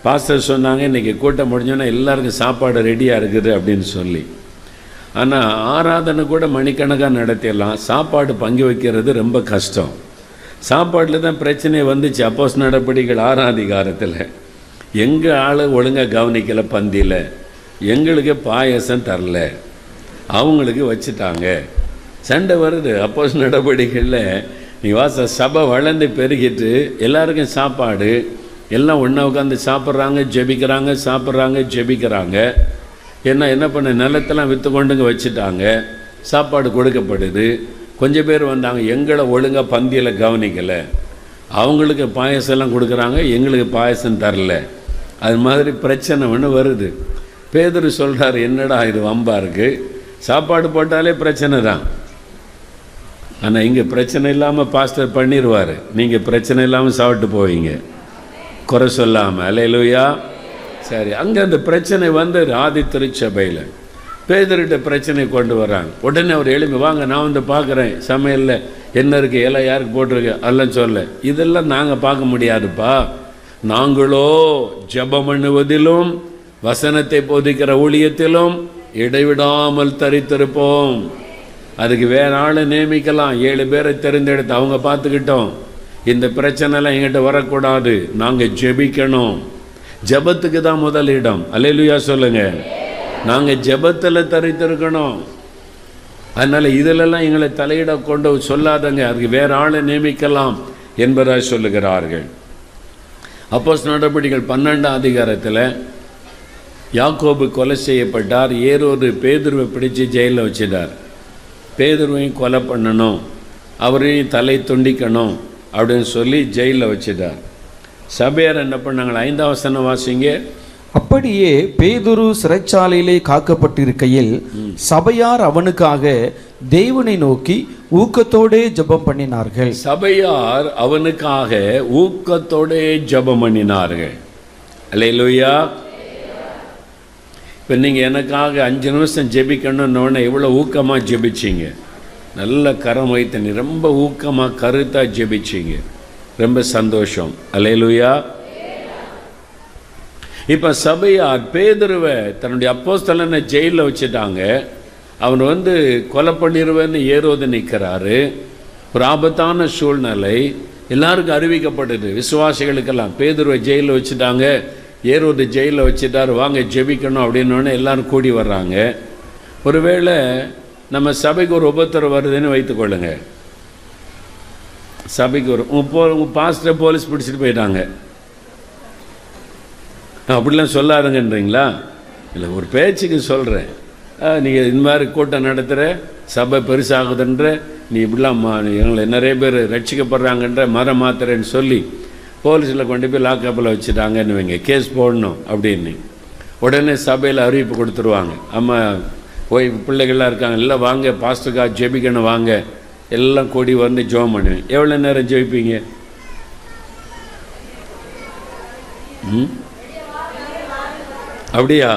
பாஸ்டர் சொன்னாங்க, இன்றைக்கி கூட்டம் முடிஞ்சோன்னா எல்லாருக்கும் சாப்பாடு ரெடியாக இருக்குது அப்படின்னு சொல்லி. ஆனால் ஆராதனை கூட மணிக்கணக்காக நடத்திடலாம், சாப்பாடு பங்கு வைக்கிறது ரொம்ப கஷ்டம். சாப்பாட்டில் தான் பிரச்சனை வந்துச்சு. அப்போஸ்தலர் நடபடிகள் 6ஆம் அதிகாரத்தில் எங்கள் ஆள் ஒழுங்காக கவனிக்கலை, பந்தியில் எங்களுக்கு பாயசம் தரல, அவங்களுக்கு வச்சுட்டாங்க. சண்டை வருது. அப்போஸ்தலர் நடபடிகளில் நீ வாச சபை வளர்ந்து பெருகிட்டு எல்லாருக்கும் சாப்பாடு, எல்லாம் ஒன்றா உட்காந்து சாப்பிட்றாங்க, ஜெபிக்கிறாங்க, சாப்பிட்றாங்க, ஜெபிக்கிறாங்க. என்ன பண்ண, நிலத்தெல்லாம் விற்று கொண்டுங்க வச்சுட்டாங்க, சாப்பாடு கொடுக்கப்படுது. கொஞ்சம் பேர் வந்தாங்க, எங்களை ஒழுங்காக பந்தியில் கவனிக்கலை, அவங்களுக்கு பாயசம்லாம் கொடுக்குறாங்க, எங்களுக்கு பாயசம் தரல. அது மாதிரி பிரச்சனை ஒன்று வருது. பேதுரு சொல்கிறார், என்னடா இது வம்பா இருக்குது, சாப்பாடு போட்டாலே பிரச்சனை தான். ஆனால் இங்கே பிரச்சனை இல்லாமல் பாஸ்டர் பண்ணிடுவார், நீங்கள் பிரச்சனை இல்லாமல் சாப்பிட்டு போவீங்க, குறை சொல்லாமல். அல்லேலூயா. சரி, அங்கே அந்த பிரச்சனை வந்து ஆதி திருச்சபையில் பேதுருகிட்ட பிரச்சனை கொண்டு வராங்க. உடனே அவர் எழுப்பி, வாங்க நான் வந்து பார்க்குறேன் சமையலில் என்ன இருக்குது, எல்லாம் யாருக்கு போட்டிருக்கு அல்லன்னு சொல்ல. இதெல்லாம் நாங்கள் பார்க்க முடியாதுப்பா, நாங்களோ ஜெபம் பண்ணுவதிலும் வசனத்தை போதிக்கிற ஊழியத்திலும் இடைவிடாமல் தரித்திருப்போம். அதுக்கு வேற ஆளை நியமிக்கலாம், 7 பேரை தெரிந்தெடுத்து அவங்க பார்த்துக்கிட்டோம். இந்த பிரச்சனைலாம் எங்கிட்ட வரக்கூடாது, நாங்கள் ஜெபிக்கணும். ஜெபத்துக்கு தான் முதலிடம். அல்லேலூயா சொல்லுங்க. நாங்கள் ஜெபத்தில் தரித்திருக்கணும். அதனால் இதிலெல்லாம் எங்களை தலையிட கொண்டு சொல்லாதங்க, அதுக்கு வேற ஆளை நியமிக்கலாம் என்பதாக சொல்லுகிறார்கள். அப்போஸ்தலர் நடபடிகள் 12ஆம் அதிகாரத்தில் யாக்கோபு கொலை செய்யப்பட்டார். ஏரோது பேதுருவை பிடிச்சு ஜெயிலில் வச்சிட்டார். பேதுருவையும் கொலை பண்ணணும், அவரையும் தலை துண்டிக்கணும் அப்படின்னு சொல்லி ஜெயிலில் வச்சிட்டார். சபையார் என்ன பண்ணாங்களா? 5ஆம் வசனம் வாசிங்க. அப்படியே பேதுரு சிறைச்சாலையிலே காக்கப்பட்டிருக்கையில் சபையார் அவனுக்காக தேவனை நோக்கி ஊக்கத்தோடே ஜெபம் பண்ணினார்கள். சபையார் அவனுக்காக ஊக்கத்தோடே ஜெபம் பண்ணினார்கள். அல்லேலூயா. இப்போ நீங்கள் எனக்காக 5 நிமிஷம் ஜெபிக்கணும்னு எவ்வளோ ஊக்கமாக ஜெபிச்சிங்க, நல்ல கரம் வைத்தனி, ரொம்ப ஊக்கமாக கருத்தாக ஜெபிச்சிங்க, ரொம்ப சந்தோஷம். அல்லேலூயா. இப்போ சபையார் பேதுருவை தன்னுடைய அப்போஸ்தலனை ஜெயிலில் வச்சுட்டாங்க. அவன் வந்து கொலை பண்ணிடுவேன்னு ஏரோது நிற்கிறாரு. ஒரு ஆபத்தான சூழ்நிலை எல்லாருக்கும் அறிவிக்கப்படுது, விசுவாசிகளுக்கெல்லாம். பேதுருவை ஜெயிலில் வச்சுட்டாங்க, ஏரோது ஜெயிலில் வச்சுட்டார், வாங்க ஜெபிக்கணும் அப்படின்னோடனே எல்லாரும் கூடி வர்றாங்க. ஒருவேளை நம்ம சபைக்கு ஒரு உபத்திரம் வருதுன்னு வைத்துக்கொள்ளுங்க. சபைக்கு ஒரு உங்கள் பாஸ்டர் போலீஸ் பிடிச்சிட்டு போயிட்டாங்க, அப்படிலாம் சொல்லாதுங்கன்றீங்களா? இல்லை, ஒரு பேச்சுக்கு சொல்கிறேன். நீங்கள் இந்த மாதிரி கூட்டம் நடத்துகிற, சபை பெருசாகுதுன்ற, நீ இப்படிலாம் எங்களை நிறைய பேர் ரட்சிக்கப்படுறாங்கன்ற, மரம் மாத்திரன்னு சொல்லி போலீஸில் கொண்டு போய் லாக்கப்பில் வச்சுட்டாங்கன்னு வைங்க, கேஸ் போடணும் அப்படின்னு. உடனே சபையில் அறிவிப்பு கொடுத்துருவாங்க, அம்மா பிள்ளைகள்லாம் இருக்காங்க, எல்லாம் வாங்க பாஸ்டருக்காக ஜெபிக்கணும் வாங்க, எல்லாம் கூடி வந்து ஜெபம் பண்ணுவேன். எவ்வளோ நேரம் ஜெபிப்பீங்க? அப்படியா?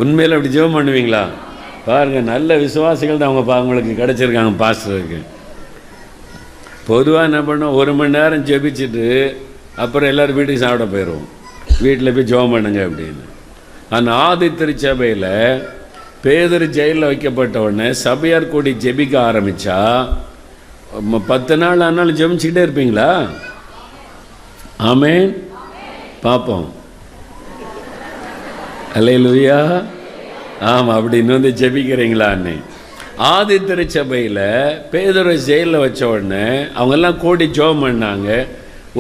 உண்மையில் அப்படி ஜெபம் பண்ணுவீங்களா? பாருங்கள், நல்ல விசுவாசிகள் தான் அவங்களுக்கு கிடச்சிருக்காங்க பாஸ்டருக்கு. பொதுவாக என்ன பண்ணோம், 1 மணி நேரம் ஜெபிச்சுட்டு அப்புறம் எல்லோரும் வீட்டுக்கு சாப்பிட போயிடுவோம், வீட்டில் போய் ஜெபம் பண்ணுங்க அப்படின்னு. ஆனால் ஆதி திருச்சபையில் பேதுரு ஜெயிலில் வைக்கப்பட்ட உடனே சபையார் கூடி ஜெபிக்க ஆரம்பித்தா 10 நாள் ஆனாலும் ஜெபிச்சுக்கிட்டே இருப்பீங்களா? ஆமென். பார்ப்போம். அல்லேலூயா. ஆமாம், அப்படின்னு வந்து ஜெபிக்கிறீங்களான்னு. ஆதி திருச்சபையில் பேதுரை ஜெயிலில் வச்ச உடனே அவங்கெல்லாம் கூடி ஜெபம் பண்ணாங்க.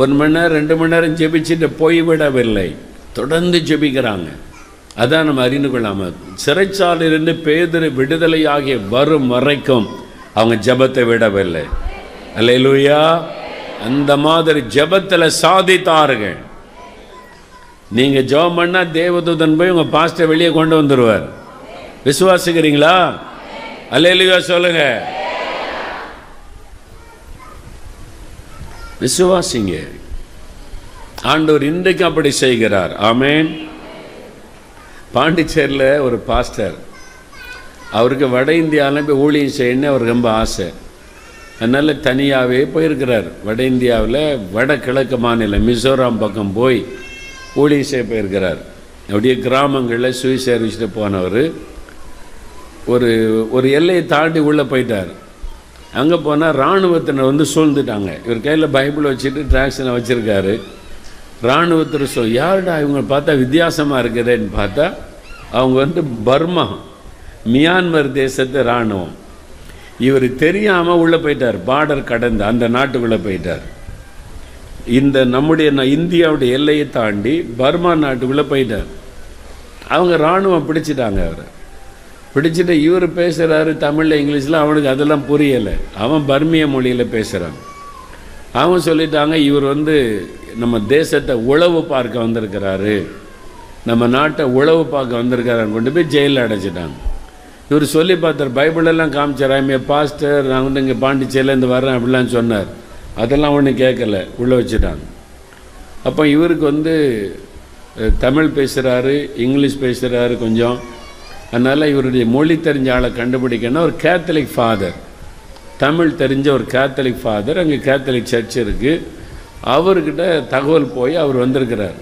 1 மணி நேரம் 2 மணி நேரம் ஜெபிச்சுட்டு போய்விடவில்லை, தொடர்ந்து ஜெபிக்கிறாங்க. அதான் நம்ம அறிந்து கொள்ளாமல், சிறைச்சாலையிலிருந்து பேதுரு விடுதலையாகி வரும் வரைக்கும் அவங்க ஜெபத்தை விடவில்லை. அல்லேலூயா. அந்த மாதிரி ஜெபத்தில் சாதித்தார்கள். நீங்கள் ஜெபம் பண்ணால் தேவதூதன் போய் உங்கள் பாஸ்டரை வெளியே கொண்டு வந்துடுவார். விசுவாசிக்கிறீங்களா? அல்லேலூயா சொல்லுங்க. விசுவாசிங்க. ஆண்டவர் இன்றைக்கு அப்படி செய்கிறார். ஆமென். பாண்டிச்சேரியில் ஒரு பாஸ்டர், அவருக்கு வட இந்தியாவில் போய் ஊழியம் செய்யணும்னு அவருக்கு ரொம்ப ஆசை. அதனால் தனியாகவே போயிருக்கிறார். வட இந்தியாவில் வடகிழக்கு மாநிலம் மிசோராம் பக்கம் போய் ஊழியம் செய்ய போயிருக்கிறார். அப்படியே கிராமங்களில் சுவிசேரிச்சுட்டு போனவர் ஒரு எல்லையை தாண்டி உள்ளே போயிட்டார். அங்கே போனால் இராணுவத்தினர் வந்து சூழ்ந்துட்டாங்க. இவர் கையில் பைபிள் வச்சுட்டு டிராக்ஷனை வச்சுருக்காரு. இராணுவத்தில் யாருடா இவங்க பார்த்தா வித்தியாசமாக இருக்குதுன்னு பார்த்தா அவங்க வந்து பர்மா, மியான்மர் தேசத்து இராணுவம். இவர் தெரியாமல் உள்ளே போயிட்டார், பார்டர் கடந்து அந்த நாட்டுக்குள்ளே போயிட்டார். இந்த நம்முடைய இந்தியாவுடைய எல்லையை தாண்டி பர்மா நாட்டுக்குள்ளே போயிட்டார். அவங்க இராணுவம் பிடிச்சிட்டாங்க. அவரை பிடிச்சிட்டு இவர் பேசுகிறாரு தமிழில் இங்கிலீஷில், அவனுக்கு அதெல்லாம் புரியலை. அவன் பர்மிய மொழியில் பேசுகிறான். அவங்க சொல்லிட்டாங்க, இவர் வந்து நம்ம தேசத்தை உளவு பார்க்க வந்திருக்கிறாரு நம்ம நாட்டை உளவு பார்க்க வந்திருக்காரன் கொண்டு போய் ஜெயிலில் அடைச்சிட்டாங்க. இவர் சொல்லி பார்த்தார், பைபிளெல்லாம் காமிச்சார், ஐமே பாஸ்டர், நான் வந்து இங்கே பாண்டிச்சேரியிலேருந்து வரேன் அப்படிலாம் சொன்னார். அதெல்லாம் ஒன்றும் கேட்கல, உள்ளே வச்சுட்டாங்க. அப்போ இவருக்கு வந்து தமிழ் பேசுகிறாரு, இங்கிலீஷ் பேசுகிறாரு கொஞ்சம். அதனால் இவருடைய மொழி தெரிஞ்ச ஆளை கண்டுபிடிக்கணும். ஒரு கேத்தலிக் ஃபாதர், தமிழ் தெரிஞ்ச ஒரு கேத்தலிக் ஃபாதர், அங்கே கேத்தலிக் சர்ச் இருக்குது, அவர்கிட்ட தகவல் போய் அவர் வந்திருக்கிறார்,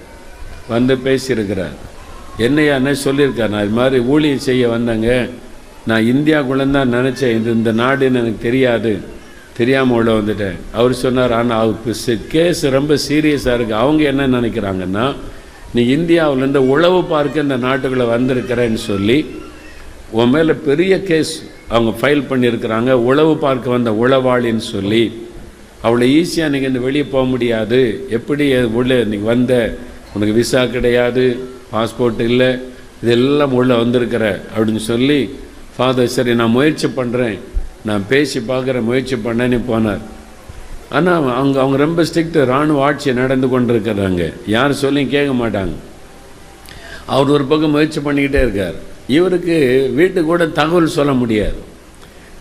வந்து பேசியிருக்கிறார். என்னையானே சொல்லியிருக்கார், நான் இது மாதிரி ஊழியம் செய்ய வந்தேங்க, நான் இந்தியாவுக்குள்ளே தான் நினச்சேன், இந்த நாடுன்னு எனக்கு தெரியாது, தெரியாமல் உள்ள வந்துட்டேன். அவர் சொன்னார், ஆனால் அவருக்கு கேஸ் ரொம்ப சீரியஸாக இருக்குது. அவங்க என்ன நினைக்கிறாங்கன்னா, நீ இந்தியாவிலேருந்து உளவு பார்க்க இந்த நாட்டுக்குள்ளே வந்திருக்கிறேன்னு சொல்லி உன் மேலே பெரிய கேஸ் அவங்க ஃபைல் பண்ணியிருக்கிறாங்க, உளவு பார்க்க வந்த உளவாளின்னு சொல்லி. அவ்வளோ ஈஸியாக நீங்கள் இந்த வெளியே போக முடியாது, எப்படி உள்ளே நீங்கள் வந்த, உனக்கு விசா கிடையாது, பாஸ்போர்ட் இல்லை, இதெல்லாம் உள்ளே வந்திருக்கிற அப்படின்னு சொல்லி ஃபாதர் சரி நான் முயற்சி பண்ணுறேன், நான் பேசி பார்க்குற முயற்சி பண்ணேன்னு போனார். ஆனால் அவங்க ரொம்ப ஸ்ட்ரிக்ட், இராணுவ ஆட்சி நடந்து கொண்டிருக்கிறாங்க, யார் சொல்லியும் கேட்க மாட்டாங்க. அவர் ஒரு பக்கம் முயற்சி பண்ணிக்கிட்டே இருக்கார். இவருக்கு வீட்டுக்கு கூட தகவல் சொல்ல முடியாது.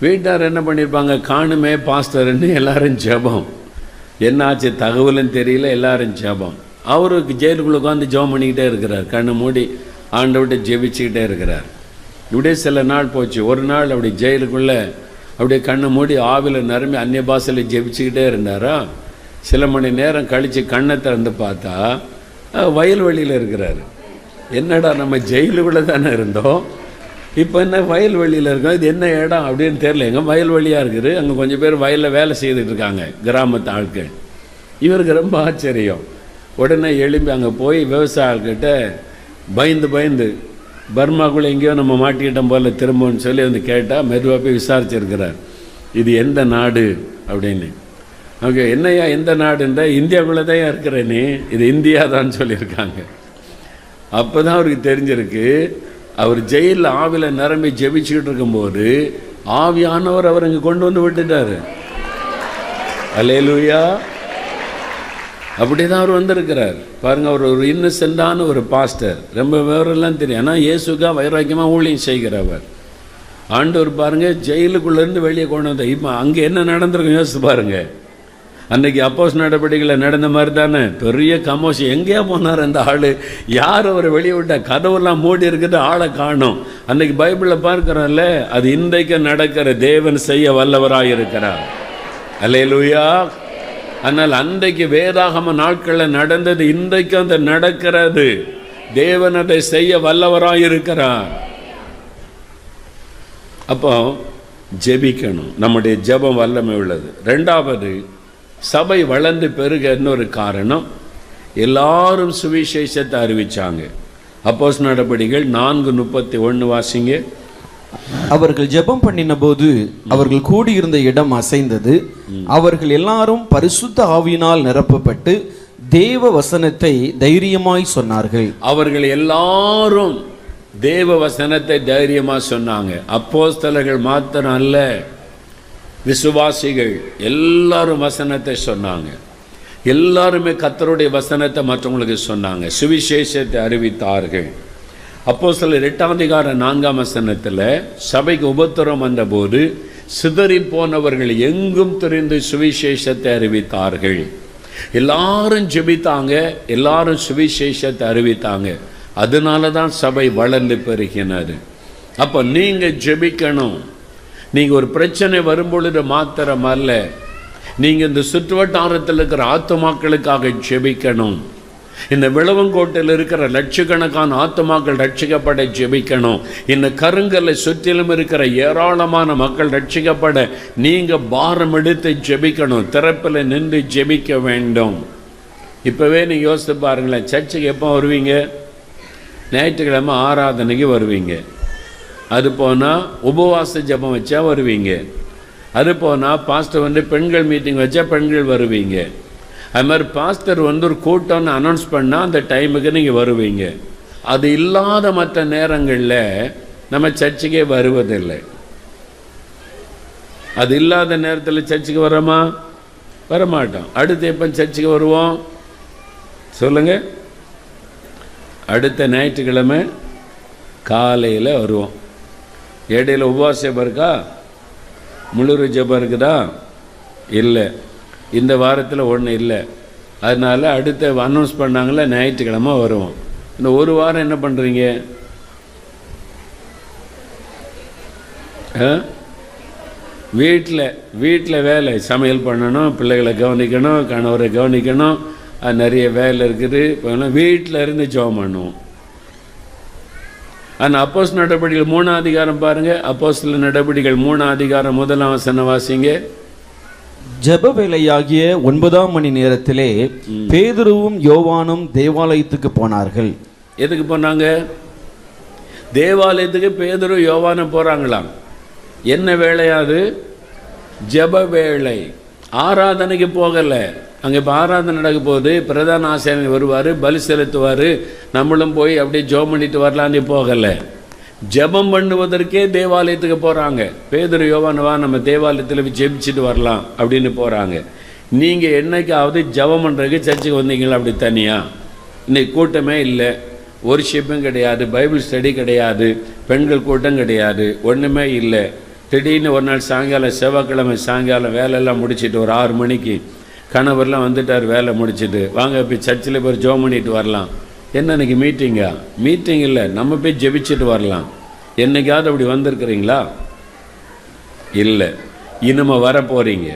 வீட்டார் என்ன பண்ணியிருப்பாங்க, காணுமே பாஸ்டர்ன்னு எல்லாரும் ஜெபம், என்னாச்சு தகவலும் தெரியல, எல்லாரும் ஜெபம். அவருக்கு ஜெயிலுக்குள்ளே உட்காந்து ஜெபம் பண்ணிக்கிட்டே இருக்கிறார், கண்ணு மூடி ஆண்டவர்கிட்ட ஜெபிச்சுக்கிட்டே இருக்கிறார். இப்படியே சில நாள் போச்சு. ஒரு நாள் அப்படி ஜெயிலுக்குள்ளே அப்படியே கண்ணை மூடி ஆவியில் நிரம்பி அந்நிய பாஷையில் ஜெபிச்சுக்கிட்டே இருந்தாரா. சில மணி நேரம் கழித்து கண்ணை திறந்து பார்த்தா வயல்வெளியில் இருக்கிறார். என்னடா நம்ம ஜெயிலுக்குள்ளே தானே இருந்தோம், இப்போ என்ன வயல்வெளியில் இருக்கோம், இது என்ன இடம் அப்படின்னு தெரியல. எங்கே வயல்வெளியாக இருக்குது, அங்கே கொஞ்சம் பேர் வயலில் வேலை செய்துட்டு இருக்காங்க, கிராமத்து ஆட்கள். இவருக்கு ரொம்ப ஆச்சரியம். உடனே எழும்பி அங்கே போய் விவசாயிகிட்ட பயந்து பர்மாக்குள்ளே எங்கேயோ நம்ம மாட்டிக்கிட்டோம் போல திரும்பன்னு சொல்லி வந்து கேட்டால் மெதுவாக போய் விசாரிச்சிருக்கிறார், இது எந்த நாடு அப்படின்னு. அவங்க என்னையா எந்த நாடுன்ற, இந்தியாவுக்குள்ளே தான் இருக்கிற நீ, இது இந்தியா தான் சொல்லியிருக்காங்க. அப்போ தான் அவருக்கு தெரிஞ்சிருக்கு, அவர் ஜெயிலில் ஆவியில் நிரம்பி ஜெபிச்சுக்கிட்டு இருக்கும்போது ஆவியானவர் அவர் இங்கே கொண்டு வந்து விட்டுட்டார். அல்லேலூயா. அப்படி தான் அவர் வந்திருக்கிறார் பாருங்கள். அவர் ஒரு இன்னசென்டான ஒரு பாஸ்டர், ரொம்ப விவரம்லாம் தெரியும். ஆனால் இயேசுக்கா வைராக்கியமாக ஊழியம் செய்கிறவர். ஆண்டவர் பாருங்கள் ஜெயிலுக்குள்ளேருந்து வெளியே கொண்டு வந்தார். இப்போ அங்கே என்ன நடந்திருக்கும் யோசிச்சு பாருங்கள். அன்றைக்கி அப்போஸ் நடவடிக்கையில் நடந்த மாதிரி தானே பெரிய கமோஷி. எங்கேயா போனார் அந்த ஆள், யார் அவரை வெளியே விட்டா, கதவெல்லாம் மூடி இருக்குது, ஆளை காணும். அன்றைக்கி பைபிளில் பார்க்குறோம்ல, அது இன்றைக்கு நடக்கிற தேவன் செய்ய வல்லவராக இருக்கிறார். அல்லேலூயா. ஆனால் அன்றைக்கு வேதாகம நாட்களில் நடந்தது இன்றைக்கு அந்த நடக்கிறது. தேவன் அதை செய்ய வல்லவராக இருக்கிறார். அப்போ ஜெபிக்கணும், நம்முடைய ஜெபம் வல்லமை உள்ளது. ரெண்டாவது, சபை வளர்ந்து பெருக இன்னொரு காரணம், எல்லாரும் சுவிசேஷத்தை அறிவிச்சாங்க. அப்போஸ்தலர் நடபடிகள் 4:31 வாசிங்க. அவர்கள் ஜெபம் பண்ணின போது அவர்கள் கூடியிருந்த இடம் அசைந்தது, அவர்கள் எல்லாரும் பரிசுத்த ஆவியினால் நிரப்பப்பட்டு தேவ வசனத்தை தைரியமாய் சொன்னார்கள். அவர்கள் எல்லாரும் தேவ வசனத்தை தைரியமா சொன்னாங்க. அப்போஸ்தலர்கள் மாத்திரம் அல்ல, விசுவாசிகள் எல்லாரும் வசனத்தை சொன்னாங்க. எல்லாருமே கர்த்தருடைய வசனத்தை மற்றவங்களுக்கு சொன்னாங்க, சுவிசேஷத்தை அறிவித்தார்கள். அப்போஸ்தலர் 8:4 சபைக்கு உபத்திரம் வந்தபோது சிதறி போனவர்கள் எங்கும் திரிந்து சுவிசேஷத்தை அறிவித்தார்கள். எல்லாரும் ஜெபித்தாங்க, எல்லாரும் சுவிசேஷத்தை அறிவித்தாங்க. அதனால தான் சபை வளர்ந்து பெருகினது. அப்போ நீங்கள் ஜெபிக்கணும். நீங்கள் ஒரு பிரச்சனை வரும்பொழுது மாத்திரம் அல்ல, நீங்கள் இந்த சுற்றுவட்டாரத்தில் இருக்கிற ஆத்துமாக்களுக்காக ஜெபிக்கணும். இந்த விளவங்கோட்டில் இருக்கிற லட்சக்கணக்கான ஆத்துமாக்கள் ரட்சிக்கப்பட ஜெபிக்கணும். இந்த கருங்கல்லை சுற்றிலும் இருக்கிற ஏராளமான மக்கள் ரட்சிக்கப்பட நீங்கள் பாரம் எடுத்து ஜெபிக்கணும். திறப்பில் நின்று ஜெபிக்க வேண்டும். இப்போவே நீங்கள் யோசித்து பாருங்களேன், சர்ச்சுக்கு எப்போ வருவீங்க? ஞாயிற்றுக்கிழமை ஆராதனைக்கு வருவீங்க. அது போனால் உபவாச ஜெபம் வச்சா வருவீங்க. அது போனால் பாஸ்டர் வந்து பெண்கள் மீட்டிங் வச்சா பெண்கள் வருவீங்க. அது மாதிரி பாஸ்டர் வந்து ஒரு கூட்டம்னு அனௌன்ஸ் பண்ணால் அந்த டைமுக்கு நீங்கள் வருவீங்க. அது இல்லாத மற்ற நேரங்களில் நம்ம சர்ச்சுக்கே வருவதில்லை. அது இல்லாத நேரத்தில் சர்ச்சுக்கு வரோமா? வரமாட்டோம். அடுத்து எப்போ சர்ச்சுக்கு வருவோம் சொல்லுங்கள்? அடுத்த ஞாயிற்றுக்கிழமை காலையில் வருவோம். இடையில உபவாச ஜெபம் இருக்கா? முழு ஜெபம் இருக்குதா? இல்லை, இந்த வாரத்தில் ஒன்றும் இல்லை. அதனால் அடுத்த அனௌன்ஸ் பண்ணாங்களே ஞாயிற்றுக்கிழமை வருவோம். இந்த ஒரு வாரம் என்ன பண்ணுறீங்க? வீட்டில் வேலை, சமையல் பண்ணணும், பிள்ளைகளை கவனிக்கணும், கணவரை கவனிக்கணும், நிறைய வேலை இருக்குது. வீட்டில் இருந்து ஜெபம் பண்ணுவோம். ஆனால் அப்போஸ்தலர் நடபடிகள் 3ஆம் அதிகாரம் பாருங்கள். அப்போஸ்தலர் நடபடிகள் 3ஆம் அதிகாரம் 1ஆம் வசனம் வாசிங்க. ஜெப வேளையாகிய 9ஆம் மணி நேரத்திலே பேதுருவும் யோவானும் தேவாலயத்துக்கு போனார்கள். எதுக்கு போனாங்க? தேவாலயத்துக்கு பேதுரு யோவானும் போகிறாங்களாம். என்ன வேலையாது? ஜெப வேளை. ஆராதனைக்கு போகலை. அங்கே இப்போ ஆராதனை நடக்க போகுது. பிரதான ஆசாரியர் வருவார், பலி செலுத்துவார், நம்மளும் போய் அப்படியே ஜெபம் பண்ணிட்டு வரலான்னு போகலை. ஜெபம் பண்ணுவதற்கே தேவாலயத்துக்கு போகிறாங்க. பேதுரு யோவானுவா நம்ம தேவாலயத்தில் போய் ஜெபிச்சுட்டு வரலாம் அப்படின்னு போகிறாங்க. நீங்கள் என்னைக்காவது ஜெபம் பண்ணுறதுக்கு சர்ச்சுக்கு வந்தீங்களா? அப்படி தனியாக இன்னைக்கு கூட்டமே இல்லை, ஒர்ஷிப்பும் கிடையாது, பைபிள் ஸ்டடி கிடையாது, பெண்கள் கூட்டம் கிடையாது, ஒன்றுமே இல்லை. திடீர்னு ஒரு நாள் சாயங்காலம், செவ்வாய்க்கிழமை சாயங்காலம் வேலையெல்லாம் முடிச்சுட்டு ஒரு 6 மணிக்கு கணவர்லாம் வந்துட்டார் வேலை முடிச்சுட்டு, வாங்க போய் சர்ச்சில் போய் ஜெபம் பண்ணிட்டு வரலாம். என்ன இன்னைக்கு மீட்டிங்கா? மீட்டிங் இல்லை, நம்ம போய் ஜெபிச்சுட்டு வரலாம். என்னைக்காவது அப்படி வந்திருக்கிறீங்களா? இல்லை. இனிமே வர போகிறீங்க.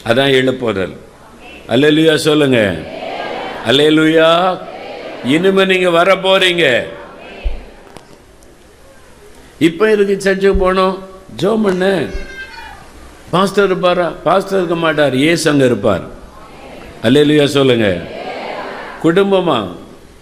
அதான் எழுப்புதல். அல்லேலூயா சொல்லுங்க. அல்லேலூயா. இனிமே நீங்கள் வர போகிறீங்க. இப்போ இருக்கு சர்ச்சுக்கு போனோம், ஜெபம் பண்ண. பாஸ்டர் இருப்பாரா? பாஸ்டர் இருக்க மாட்டார், ஏசு அங்கே இருப்பார். அல்லேலூயா சொல்லுங்க. குடும்பமாக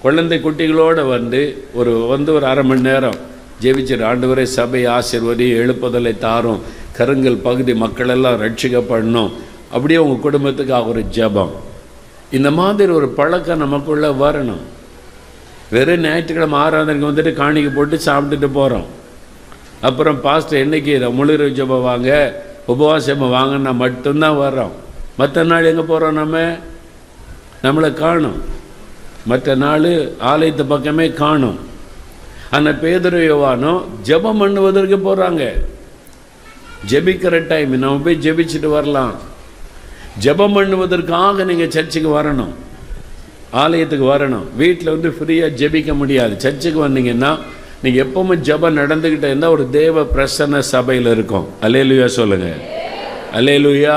குழந்தை குட்டிகளோடு வந்து ஒரு 1/2 மணி நேரம் ஜெபிச்சிரு. ஆண்டவரே சபை ஆசீர்வதி, எழுப்புதலை தாரும், கருங்கல் பகுதி மக்களெல்லாம் ரட்சிக்கப்படணும். அப்படியே உங்கள் குடும்பத்துக்காக ஒரு ஜெபம். இந்த மாதிரி ஒரு பழக்கம் நமக்குள்ளே வரணும். வெறும் ஞாயிற்றுக்கிழமை ஆராதனைக்கு வந்துட்டு காணிக்கை போட்டு சாப்பிட்டுட்டு போகிறோம். அப்புறம் பாஸ்டர் என்னைக்கு முழு ஜெபம் வாங்க, உபவாசம் வாங்கன்னா மட்டும்தான் வர்றோம். மற்ற நாள் எங்கே போகிறோம்? நம்மளை காணும். மற்ற நாள் ஆலயத்து பக்கமே காணும். ஆனால் பேதுரு யோவானும் ஜெபம் பண்ணுவதற்கு போகிறாங்க. ஜெபிக்கிற டைம் நம்ம போய் ஜெபிச்சுட்டு வரலாம். ஜெபம் பண்ணுவதற்காக நீங்கள் சர்ச்சுக்கு வரணும், ஆலயத்துக்கு வரணும். வீட்டில் வந்து ஃப்ரீயாக ஜெபிக்க முடியாது. சர்ச்சுக்கு வந்தீங்கன்னா நீங்கள் எப்பவுமே ஜெபம் நடந்துக்கிட்டே இருந்தால் ஒரு தேவ பிரசன்ன சபையில் இருக்கும். அல்லேலூயா சொல்லுங்கள். அல்லேலூயா.